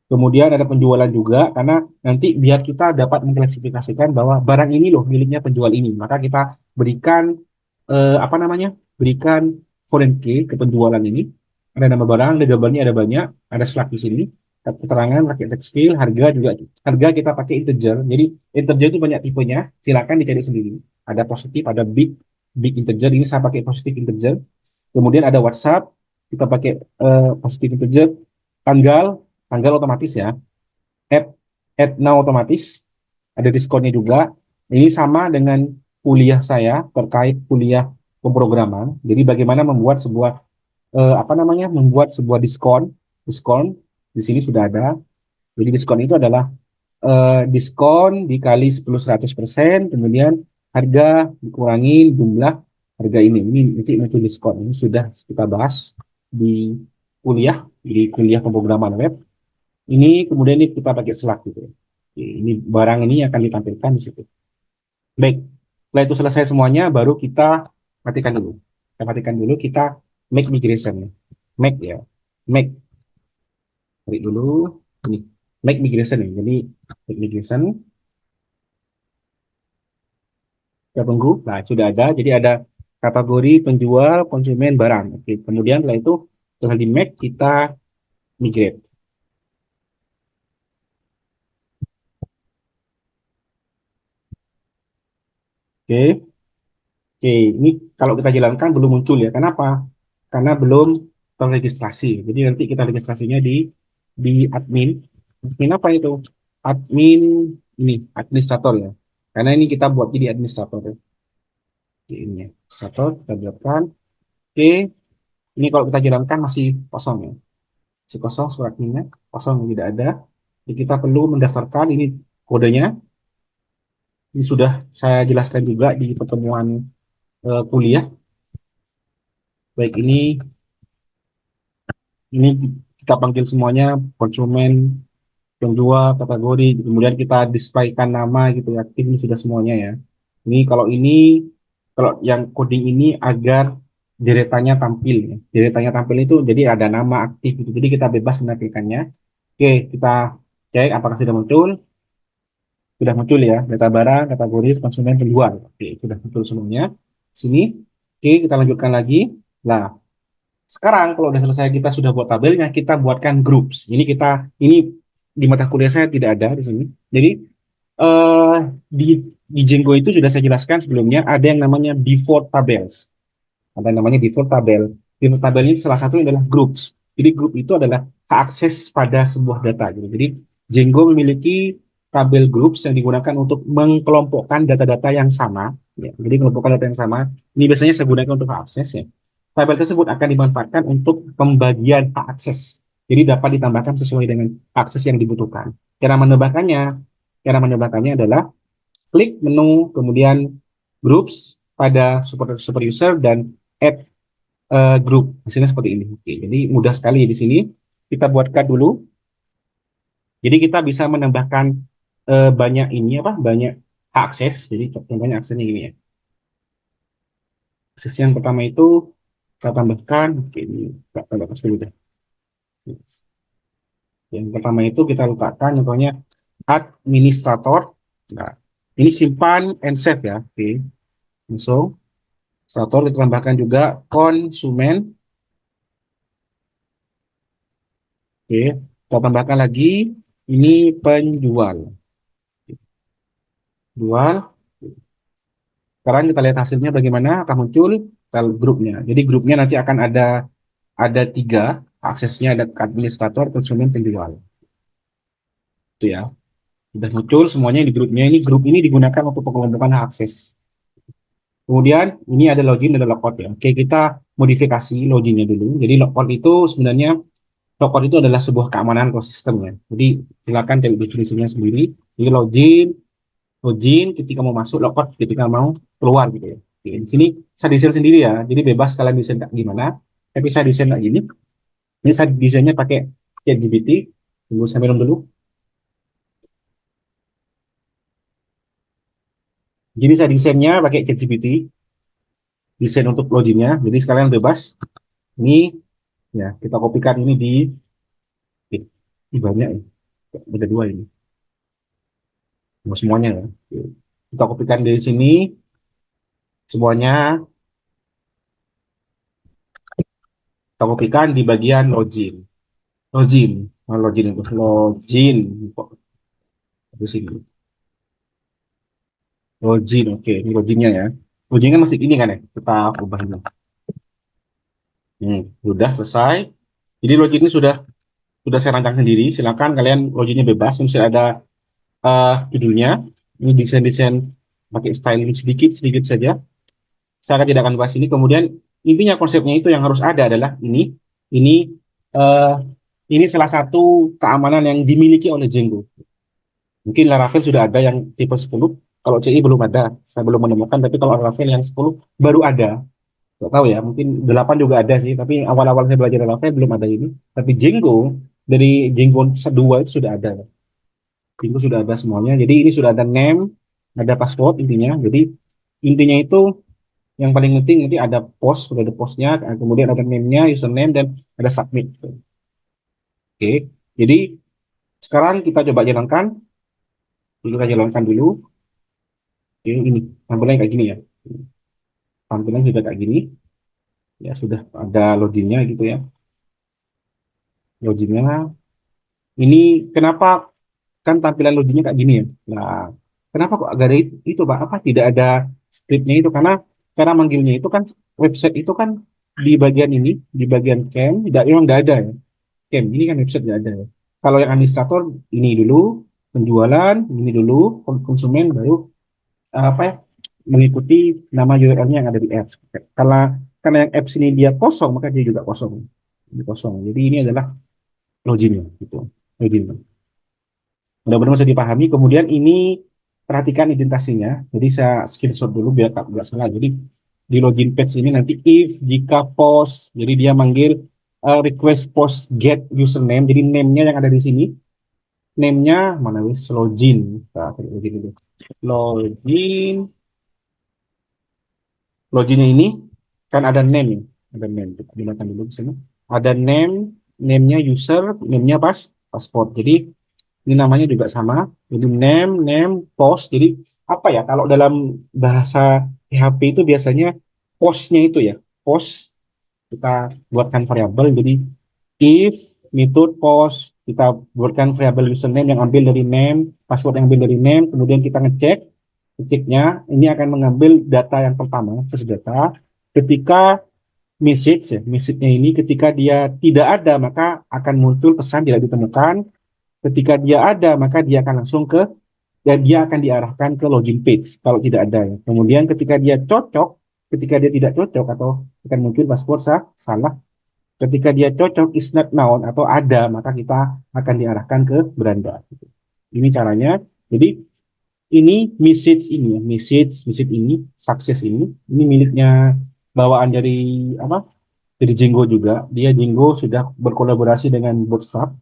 Kemudian ada penjualan juga karena nanti biar kita dapat mengklasifikasikan bahwa barang ini loh miliknya penjual ini. Maka kita berikan apa namanya? Berikan foreign key ke penjualan ini. Ada nama barang, ada gambarnya ada banyak, ada slide di sini. Keterangan pakai text field, harga juga. Harga kita pakai integer. Jadi integer itu banyak tipenya. Silakan dicari sendiri. Ada positif, ada big integer. Ini saya pakai positif integer. Kemudian ada WhatsApp, kita pakai positif integer. Tanggal, tanggal otomatis ya. Add, add now otomatis. Ada diskonnya juga. Ini sama dengan kuliah saya terkait kuliah pemrograman. Jadi bagaimana membuat sebuah apa namanya? Membuat sebuah diskon. Diskon di sini sudah ada. Jadi diskon itu adalah diskon dikali 10-100%, kemudian harga dikurangi jumlah harga ini. Ini nanti muncul diskon. Ini sudah kita bahas di kuliah pemrograman web. Ini kemudian ini kita pakai Slack gitu ya. Ini barang ini akan ditampilkan di situ. Baik, setelah itu selesai semuanya, baru kita matikan dulu. Kita matikan dulu, kita make migration. Make ya, make. Klik dulu, ini make migration ya. Jadi make migration, kita tunggu. Nah, sudah ada. Jadi ada kategori penjual, konsumen, barang. Oke, kemudian setelah itu setelah di make kita migrate. Oke, oke. Ini kalau kita jalankan belum muncul ya. Kenapa? Karena belum terregistrasi. Jadi nanti kita registrasinya di admin. Admin apa itu? Admin ini administrator ya. Karena ini kita buat jadi administrator ya. Oke, ini ya. Administrator kita buatkan. Oke, ini kalau kita jalankan masih kosong ya. Masih kosong suratnya, kosong tidak ada. Jadi kita perlu mendaftarkan ini kodenya. Ini sudah saya jelaskan juga di pertemuan kuliah. Baik ini kita panggil semuanya konsumen, penjual, kategori, kemudian kita displaykan nama gitu ya, tim ini sudah semuanya ya. Kalau yang coding ini agar deretannya tampil ya. Deretannya tampil itu jadi ada nama aktif gitu. Jadi kita bebas menampilkannya. Oke, kita cek apakah sudah muncul. Sudah muncul ya, data barang, kategori, konsumen, penjual. Oke, sudah muncul semuanya. Sini. Oke, kita lanjutkan lagi. Nah, sekarang kalau udah selesai kita sudah buat tabelnya, kita buatkan groups. Ini di mata kuliah saya tidak ada di sini. Jadi eh di Django itu sudah saya jelaskan sebelumnya ada yang namanya default tables. Ada yang namanya default tabel. Default tabel ini salah satunya adalah groups. Jadi group itu adalah hak akses pada sebuah data gitu. Jadi Django memiliki tabel groups yang digunakan untuk mengkelompokkan data-data yang sama. Ya, jadi mengelompokkan data yang sama. Ini biasanya saya gunakan untuk hak akses ya. Tabel tersebut akan dimanfaatkan untuk pembagian hak akses. Jadi dapat ditambahkan sesuai dengan akses yang dibutuhkan. Cara menambahkannya, cara menambahkannya adalah klik menu kemudian groups pada super user dan add group. Hasilnya seperti ini. Oke, jadi mudah sekali di sini. Kita buatkan dulu. Jadi kita bisa menambahkan banyak ini apa? Banyak hak akses. Jadi contohnya aksesnya ini ya. Akses yang pertama itu kita tambahkan. Oke, ini kita tambah dulu deh. Yang pertama itu kita letakkan contohnya administrator. Nah, ini simpan and save ya. Oke, langsung. Administrator kita tambahkan juga konsumen. Oke, kita tambahkan lagi ini penjual. Jual. Sekarang kita lihat hasilnya bagaimana akan muncul grupnya. Jadi grupnya nanti akan ada tiga aksesnya ada administrator, konsumen, penjual. Itu ya. Sudah muncul semuanya di grupnya. Ini grup ini digunakan untuk pengelompokan hak akses. Kemudian ini ada login ada logout ya. Oke, kita modifikasi loginnya dulu. Jadi logout itu sebenarnya logout itu adalah sebuah keamanan ekosistem ya. Jadi silakan cari definisinya sendiri. Jadi login ketika mau masuk, logout ketika mau keluar gitu ya. Oke, di sini saya desain sendiri ya, jadi bebas kalian desain kayak gimana. Tapi saya desain kayak gini. Ini saya desainnya pakai ChatGPT. Tunggu saya minum dulu. Jadi saya desainnya pakai ChatGPT. desain untuk loginnya. Jadi sekalian bebas. Ini ya kita kopikan ini di banyak ya. Ada dua ini. Semuanya ya. Kita kopikan dari sini semuanya. Kita kopikan di bagian login. Login. Login itu. Login. Di sini. Login. Oke, ini loginnya ya. Loginnya masih ini kan ya. Kita ubah ini. Sudah selesai. Jadi login ini sudah saya rancang sendiri. Silakan kalian loginnya bebas. Ini sudah ada judulnya. Ini desain-desain pakai styling sedikit sedikit saja. Saya tidak akan bahas ini. Kemudian intinya konsepnya itu yang harus ada adalah ini uh, ini salah satu keamanan yang dimiliki oleh Django. Mungkin Laravel sudah ada yang tipe 10. Kalau CI belum ada. Saya belum menemukan. Tapi kalau Laravel yang 10 baru ada. Nggak tahu ya, mungkin 8 juga ada sih, tapi awal-awal saya belajar Laravel belum ada ini. Tapi Django, dari Django 2 itu sudah ada. Django sudah ada semuanya, jadi ini sudah ada name, ada password intinya. Jadi intinya itu yang paling penting nanti ada post, sudah ada postnya, kemudian ada name-nya, username, dan ada submit. Oke, jadi sekarang kita coba jalankan. Kita jalankan dulu. Oke, ini tampilannya kayak gini ya. Tampilannya sudah kayak gini. Ya sudah ada loginnya gitu ya. Loginnya ini kenapa kan tampilan loginnya kayak gini ya. Nah, kenapa kok agak ada itu, Pak? Apa tidak ada stripnya itu? Karena cara manggilnya itu kan website itu kan di bagian ini, di bagian camp, tidak memang tidak ada ya. Camp ini kan website tidak ada ya. Kalau yang administrator ini dulu, penjualan ini dulu, konsumen baru apa ya, mengikuti nama URL-nya yang ada di apps. Karena yang apps ini dia kosong, maka dia juga kosong. Ini kosong. Jadi ini adalah loginnya gitu. Login. Mudah-mudahan bisa dipahami. Kemudian ini perhatikan identitasnya. Jadi saya screenshot dulu biar nggak salah. Jadi di login page ini nanti if jika post, jadi dia manggil request post get username. Jadi name-nya yang ada di sini. Name-nya mana wis login. Nah, login dulu. Login. Loginnya ini kan ada name ya. Ada name. Kita gunakan dulu di sini. Ada name, name-nya user, name-nya password. Jadi ini namanya juga sama. Jadi name, post. Jadi apa ya? Kalau dalam bahasa PHP itu biasanya postnya itu ya. Post kita buatkan variabel. Jadi if method post kita buatkan variabel username yang ambil dari name, password yang ambil dari name. Kemudian kita ngeceknya ini akan mengambil data yang pertama, first data. Ketika message-nya ini ketika dia tidak ada maka akan muncul pesan tidak ditemukan. Ketika dia ada, maka dia akan langsung dan dia akan diarahkan ke login page kalau tidak ada. Ya. Kemudian ketika dia tidak cocok atau akan muncul password salah. Ketika dia cocok is not known atau ada, maka kita akan diarahkan ke beranda. Ini caranya. Jadi ini message ini, sukses ini miliknya bawaan dari apa? Dari Django juga. Dia Django sudah berkolaborasi dengan Bootstrap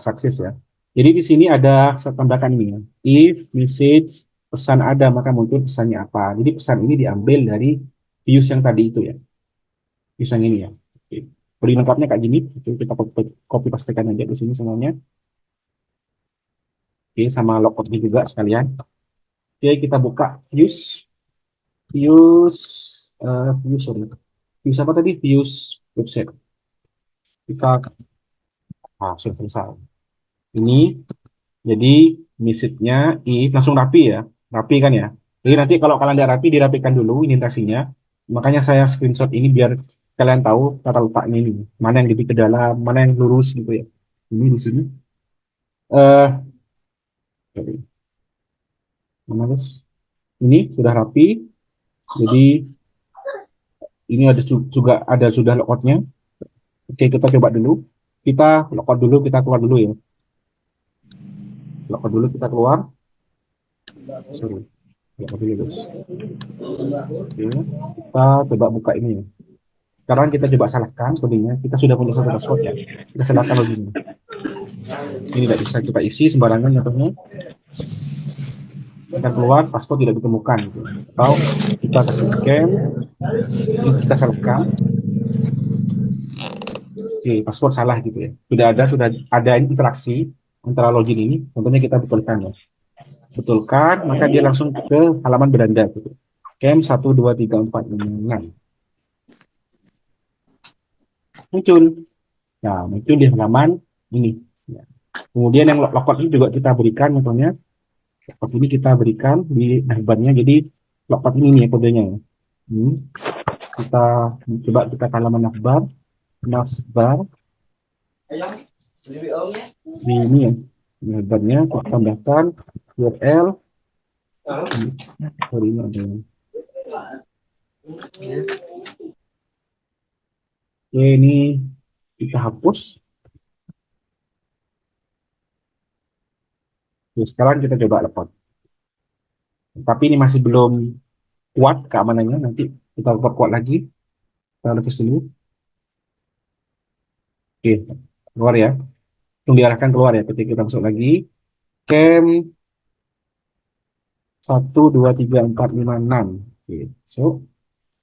sukses ya. Jadi di sini ada saya tambahkan ini ya. If message pesan ada maka muncul pesannya apa. Jadi pesan ini diambil dari views yang tadi itu ya. Views yang ini ya. Oke. Beri lengkapnya kayak gini. Itu kita copy pastekan aja di sini semuanya. Oke, sama logoutnya juga sekalian. Oke, kita buka views. Views views sorry. Views apa tadi? Views website. Kita sudah selesai. Ini jadi message-nya if langsung rapi ya. Rapi kan ya. Jadi nanti kalau kalian tidak rapi, dirapikan dulu indentasinya. Makanya saya screenshot ini biar kalian tahu tata letaknya ini. Mana yang lebih ke dalam, mana yang lurus gitu ya. Ini di sini. Sorry. Mana guys? Ini sudah rapi. Jadi ini ada juga ada sudah logoutnya. Oke, kita coba dulu. Kita logout dulu, kita keluar dulu ya. Logout dulu, kita keluar. Sorry. Logout dulu guys. Oke, kita coba buka ini ya. Sekarang kita coba salahkan kodenya. Kita sudah punya satu password ya. Kita salahkan loginnya. Ini tidak bisa kita isi sembarangan contohnya. akan keluar password tidak ditemukan gitu. Atau kita kasih camp, ini kita selesaikan, oke, password salah gitu ya. Sudah ada interaksi antara login ini, contohnya kita betulkan ya. Betulkan, maka dia langsung ke halaman beranda gitu. Camp 1, 2, 3, 4, 5, 6. Muncul. Nah, muncul di halaman ini. Ya. Kemudian yang logout ini juga kita berikan, contohnya logout ini kita berikan di navbarnya. Jadi logout ini nih ya kodenya. Hmm. Kita coba kita ke halaman navbar, navbar di ini ya, navbarnya kita tambahkan URL. Sorry, ini ada. Oke, ini kita hapus. Oke, sekarang kita coba logout. Tapi ini masih belum kuat keamanannya, nanti kita perkuat lagi. Kita lepas dulu. Oke, keluar ya. Langsung diarahkan keluar ya ketika kita masuk lagi. Camp 1, 2, 3, 4, 5, 6. Oke,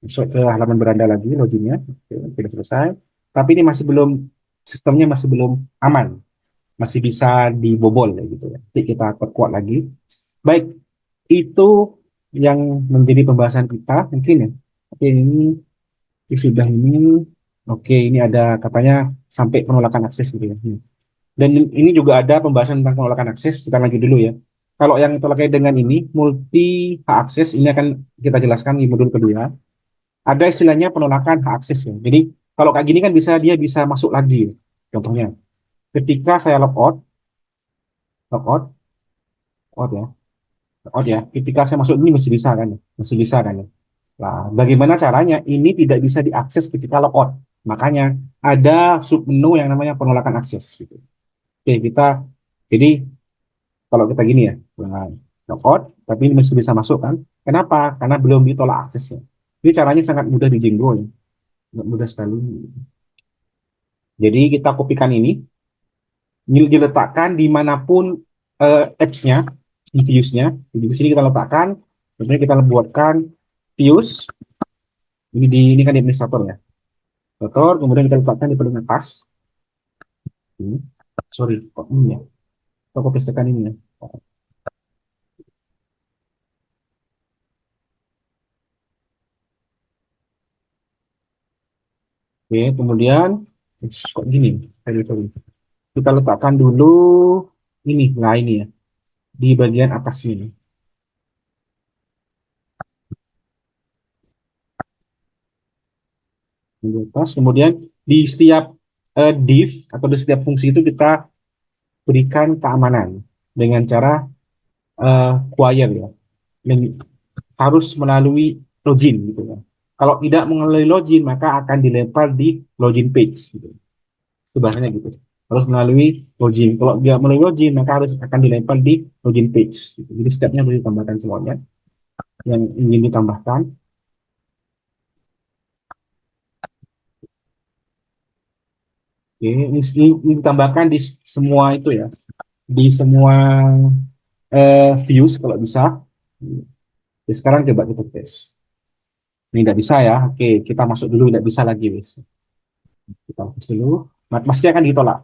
masuk ke halaman beranda lagi loginnya. Oke, sudah selesai. Tapi ini masih belum, sistemnya masih belum aman. Masih bisa dibobol ya gitu ya. Nanti kita perkuat lagi. Baik, itu yang menjadi pembahasan kita mungkin ya. Oke, ini sudah ini. Oke, ini ada katanya sampai penolakan akses gitu ya. Dan ini juga ada pembahasan tentang penolakan akses. Kita lanjut dulu ya. Kalau yang terkait dengan ini, multi hak akses, ini akan kita jelaskan di modul kedua. Ada istilahnya penolakan hak akses ya. Jadi kalau kayak gini kan dia bisa masuk lagi. Contohnya, ketika saya logout, out ya, logout ya. Ketika saya masuk ini masih bisa kan, ya? Masih bisa kan ya. Nah, bagaimana caranya? Ini tidak bisa diakses ketika logout. Makanya ada submenu yang namanya penolakan akses. Gitu. Oke, jadi kalau kita gini ya, logout, tapi ini masih bisa masuk kan? Kenapa? Karena belum ditolak aksesnya. Ini caranya sangat mudah di Django ya, sangat mudah sekali. Jadi kita kopikan ini, diletakkan dimanapun apps-nya, di views-nya. Jadi di sini kita letakkan, kemudian kita buatkan views. Ini kan di administrator ya, administrator. Kemudian kita letakkan di paling atas. Sorry, kok ini ya? Kita copy tekan ini ya. Oke, kemudian kok gini? Sorry. Kita letakkan dulu ini, nah ini ya, di bagian atas ini. Di atas, kemudian di setiap div atau di setiap fungsi itu kita berikan keamanan dengan cara query ya, dan harus melalui login gitu ya. Kalau tidak melalui login maka akan dilempar di login page gitu. Itu bahasanya gitu. Harus melalui login. Kalau tidak melalui login maka harus akan dilempar di login page. Gitu. Jadi stepnya boleh ditambahkan semuanya yang ingin ditambahkan. Oke, ini ditambahkan di semua itu ya, di semua views kalau bisa. Oke, sekarang coba kita tes. Ini tidak bisa ya. Oke, kita masuk dulu, tidak bisa lagi, wis. Kita hapus dulu. Pasti akan ditolak.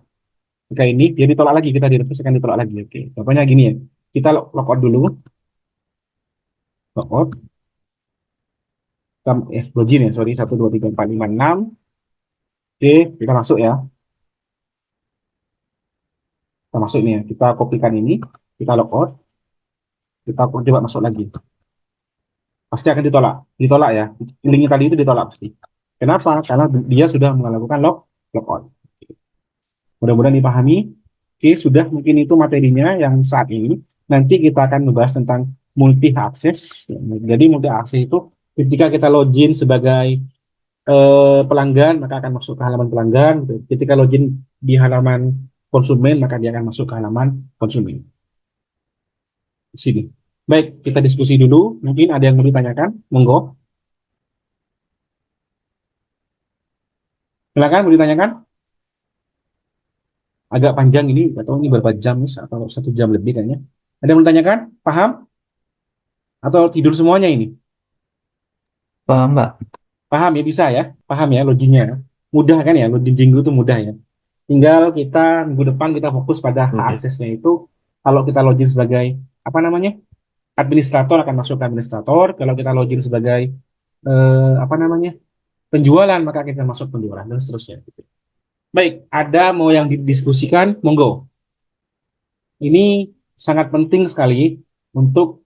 Jika ini dia ditolak lagi, kita direfresh akan ditolak lagi. Oke, contohnya gini ya. Kita logout dulu, logout. Login ya, sorry, 1, 2, 3, 4, 5, 6. Oke, kita masuk ya. Kita masuk ini ya. Kita kopikan ini, kita logout. Kita coba masuk lagi. Pasti akan ditolak ya. Linknya tadi itu ditolak pasti. Kenapa? Karena dia sudah melakukan logout. Mudah-mudahan dipahami. Oke, sudah mungkin itu materinya yang saat ini. Nanti kita akan membahas tentang multi akses. Jadi multi akses itu ketika kita login sebagai pelanggan maka akan masuk ke halaman pelanggan. Ketika login di halaman konsumen maka dia akan masuk ke halaman konsumen. Di sini. Baik, kita diskusi dulu. Mungkin ada yang mau ditanyakan? Monggo. Silakan, mau ditanyakan? Agak panjang ini, atau ini berapa jam, atau 1 jam lebih kayaknya. Ada yang mau ditanyakan? Paham? Atau tidur semuanya ini? Paham, Pak? Paham ya, bisa ya? Paham ya logiknya? Mudah kan ya, logik Jinggo itu mudah ya. Tinggal kita minggu depan kita fokus pada hak Oke. aksesnya itu. Kalau kita login sebagai apa namanya, administrator akan masuk ke administrator. Kalau kita login sebagai apa namanya, penjualan maka kita masuk penjualan dan seterusnya. Baik, ada mau yang didiskusikan? Monggo. Ini sangat penting sekali untuk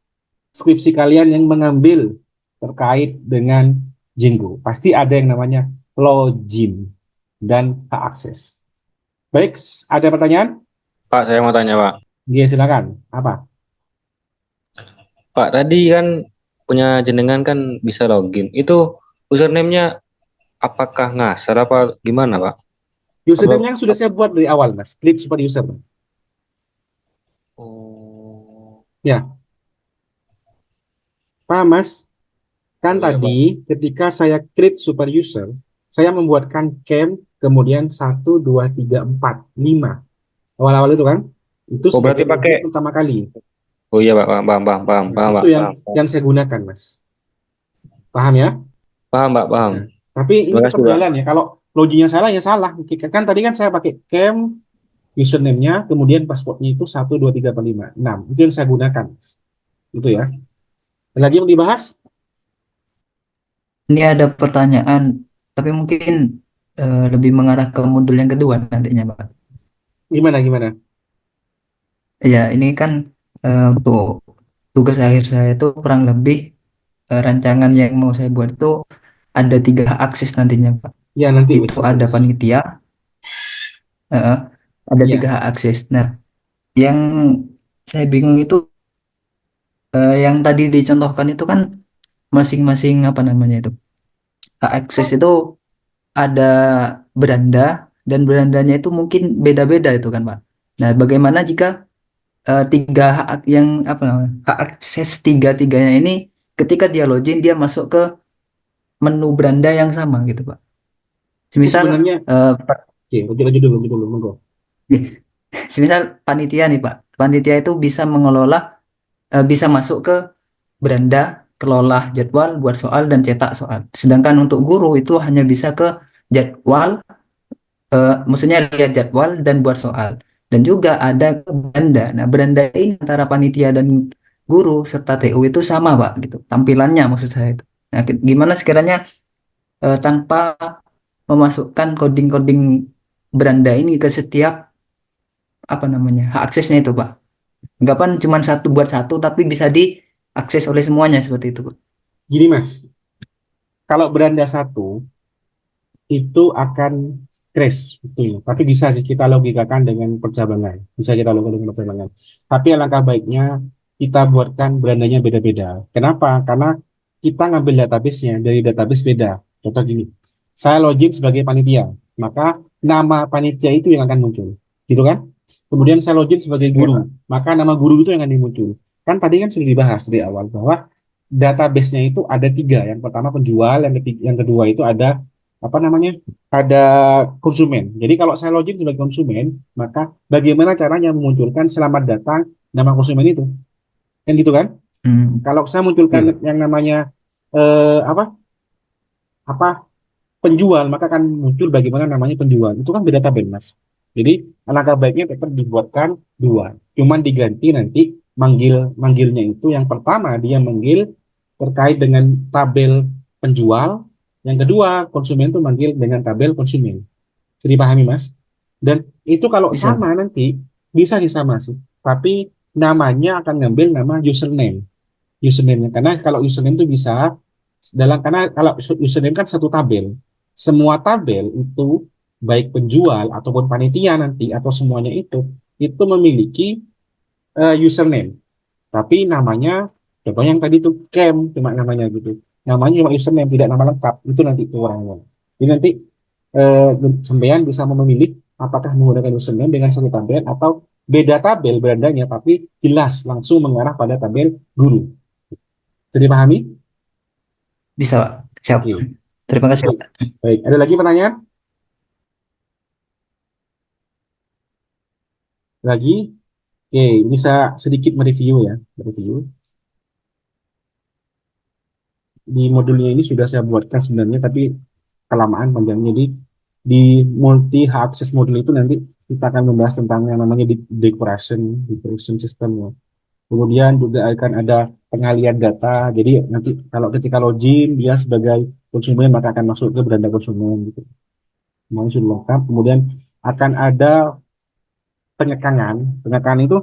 skripsi kalian yang mengambil terkait dengan Django. Pasti ada yang namanya login dan hak akses. Baik, ada pertanyaan? Pak, saya mau tanya, Pak. Iya, silakan. Apa? Pak, tadi kan punya jenengan kan bisa login. Itu username-nya apakah ngasar apa gimana, Pak? Apa, Username yang sudah saya buat dari awal, Mas. Klik super user. oh, Ya, paham, Mas? Kan oh ya, tadi Pak. ketika saya create super user, saya membuatkan camp, kemudian 1, 2, 3, 4, 5. Awal-awal itu kan, itu Oh, sebagai berarti pakai. login pertama kali. Oh iya, Pak. Paham, paham, paham, paham, Nah, paham, itu Pak. yang Paham, paham, yang saya gunakan, Mas. Paham ya? paham, Pak. Paham. Nah, tapi ini Terima tetap kasih, Pak. jalan ya. Kalau loginya salah ya salah. Kan tadi kan saya pakai camp, username-nya, kemudian password-nya itu 1, 2, 3, 4, 5, 6. Itu yang saya gunakan, Mas. Itu ya. Ada lagi yang dibahas? Ini ada pertanyaan, tapi mungkin lebih mengarah ke modul yang kedua nantinya, Pak. Gimana, gimana? Ya, ini kan untuk tugas akhir saya itu kurang lebih rancangan yang mau saya buat itu ada 3 akses nantinya, Pak. Ya, nanti Itu besok ada tulis. panitia, eh, ada tiga Iya. hak akses. Nah, yang saya bingung itu yang tadi dicontohkan itu kan masing-masing apa namanya itu hak akses itu ada beranda dan berandanya itu mungkin beda-beda itu kan, Pak. Nah, bagaimana jika tiga hak yang apa namanya hak akses tiga-tiganya ini ketika dia login dia masuk ke menu beranda yang sama gitu, Pak. Itu Semisal sebenarnya, eh, oke, lanjut dulu, monggo. semisal panitia nih, Pak. Panitia itu bisa mengelola bisa masuk ke beranda, kelola jadwal, buat soal dan cetak soal. Sedangkan untuk guru itu hanya bisa ke jadwal, maksudnya lihat jadwal dan buat soal. Dan juga ada ke beranda. Nah, beranda ini antara panitia dan guru serta TU itu sama, Pak, gitu. Tampilannya maksud saya itu. Nah, gimana sekiranya tanpa memasukkan coding-coding beranda ini ke setiap apa namanya hak aksesnya itu, Pak. Enggak kan cuma satu buat satu, tapi bisa diakses oleh semuanya seperti itu, Pak. Gini, Mas. Kalau beranda satu, itu akan crash, betul. Tapi bisa sih kita logikakan dengan percabangan. Bisa kita logikakan dengan percabangan. Tapi alangkah baiknya kita buatkan berandanya beda-beda. Kenapa? Karena kita ngambil database-nya dari database beda. Contoh gini, saya login sebagai panitia, maka nama panitia itu yang akan muncul. Gitu kan? Kemudian saya login sebagai Iya, guru, Pak. maka nama guru itu yang akan dimuncul. Kan tadi kan sudah dibahas dari awal bahwa database-nya itu ada tiga. Yang pertama penjual, yang kedua itu ada apa namanya, ada konsumen. Jadi kalau saya login sebagai konsumen, maka bagaimana caranya memunculkan selamat datang nama konsumen itu, kan gitu kan? Hmm, Kalau saya iya, munculkan Pak. yang namanya apa apa penjual, maka akan muncul bagaimana namanya penjual. Itu kan beda tabel, Mas. Jadi alangkah baiknya tetap dibuatkan dua. Cuman diganti nanti manggilnya itu yang pertama dia manggil terkait dengan tabel penjual, yang kedua konsumen itu manggil dengan tabel konsumen. Jadi dipahami, Mas? Dan itu kalau Bisa, sama Pak. nanti bisa sih sama sih. Tapi namanya akan ngambil nama username. Username-nya. Karena kalau username itu bisa karena kalau username kan satu tabel. Semua tabel itu baik penjual ataupun panitia nanti atau semuanya itu memiliki username. Tapi namanya contohnya yang tadi itu camp cuma namanya gitu. Namanya cuma username tidak nama lengkap. Itu nanti itu orangnya. Jadi nanti eh, sampean bisa memilih apakah menggunakan username dengan satu tabel atau beda tabel berandanya tapi jelas langsung mengarah pada tabel guru. Jadi dipahami? Bisa, Pak. Siap. Oke. Terima kasih, Baik. Pak. Baik. Ada lagi pertanyaan? Lagi? Oke, ini saya sedikit mereview ya, mereview. di modulnya ini sudah saya buatkan sebenarnya, tapi kelamaan panjangnya. Jadi di multi access modul itu nanti kita akan membahas tentang yang namanya decoration system ya. Kemudian juga akan ada pengalian data. Jadi nanti kalau ketika login dia sebagai konsumen maka akan masuk ke beranda konsumen gitu. Semuanya sudah lengkap. Kemudian akan ada penyekangan. Penyekangan itu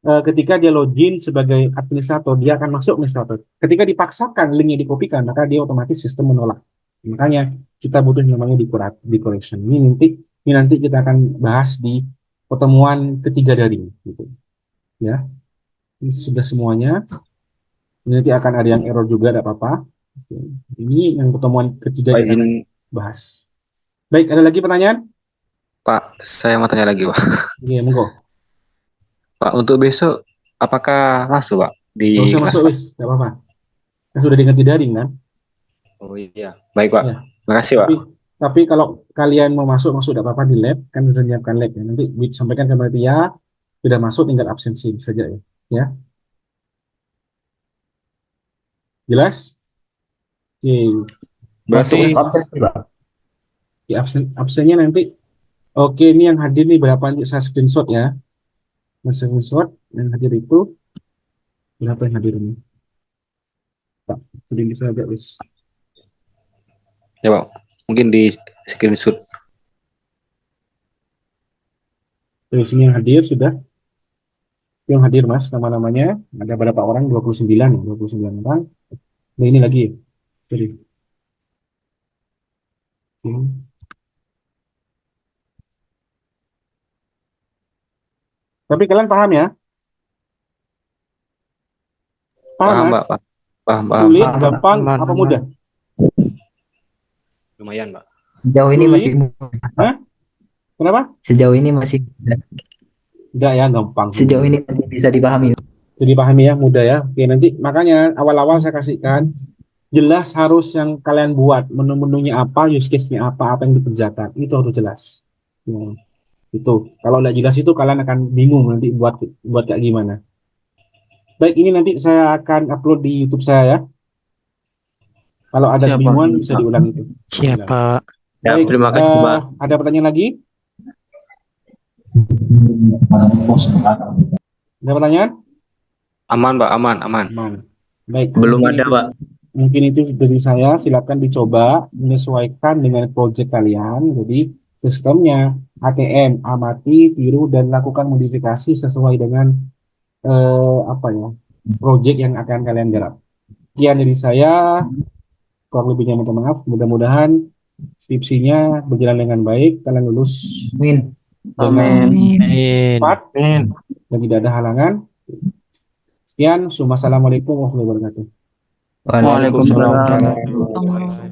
ketika dia login sebagai administrator, dia akan masuk administrator. Ketika dipaksakan linknya dikopikan, maka dia otomatis sistem menolak. Makanya kita butuh yang namanya decoration. Ini nanti kita akan bahas di pertemuan ketiga daring, gitu. Ya, ini sudah semuanya. Ini nanti akan ada yang error juga, tidak apa-apa. Oke. Ini yang pertemuan ketiga Pak, kita akan izin bahas. Baik, ada lagi pertanyaan? Pak, saya mau tanya lagi Pak. Oke, monggo. Pak, untuk besok apakah masuk Pak Nggak di usah kelas masuk, Pak? wis, nggak apa-apa. Kan sudah diganti daring kan? Oh iya, baik Pak. Ya. Makasih Pak. Tapi kalau kalian mau masuk tidak apa-apa di lab, kan sudah menyiapkan lab ya. Nanti disampaikan ke panitia, sudah masuk tinggal absensi saja ya. Ya, jelas? Oke, Masuk Berarti absen Pak. di absennya nanti. Oke, ini yang hadir nih berapa, nanti saya screenshot ya. Saya screenshot yang hadir itu berapa yang hadir ini? Pak, sudah bisa agak wis. ya Pak, mungkin di screenshot. Terus ini yang hadir sudah. Yang hadir Mas, nama-namanya ada berapa orang? 29 orang. Nah, ini lagi. Jadi, oke. Tapi kalian paham ya? Paham Paham Mas? Pak, paham. Sulit, Paham, Pak. gampang, apa mudah? Lumayan Pak. Sejauh ini masih Sulit? mudah, Pak. Hah? Kenapa? Sejauh ini masih mudah. Enggak ya, gampang Sejauh sebenarnya. ini masih bisa dipahami. Jadi pahami ya, mudah ya. Oke, nanti makanya awal-awal saya kasihkan jelas harus yang kalian buat menu-menunya apa, use case-nya apa yang dikerjakan itu harus jelas. Ya, itu kalau nggak jelas itu kalian akan bingung nanti buat kayak gimana. Baik, ini nanti saya akan upload di YouTube saya ya. Kalau ada Siap, kebingungan Pak. bisa diulang itu. Siap, Pak. Ya, Baik, terima kasih Pak. ada pertanyaan lagi? Ada pertanyaan? Aman Pak, aman. Aman. Baik, Belum mungkin ada itu, Pak. mungkin itu dari saya. Silakan dicoba menyesuaikan dengan project kalian. Jadi sistemnya ATM, amati, tiru dan lakukan modifikasi sesuai dengan apa ya, project yang akan kalian garap. Sekian dari saya. Kurang lebihnya minta maaf. Mudah-mudahan skripsinya berjalan dengan baik. Kalian lulus Amin. dengan Amin. cepat dan tidak ada halangan. Sekian. Assalamualaikum warahmatullahi wabarakatuh. Waalaikumsalam. Waalaikumsalam.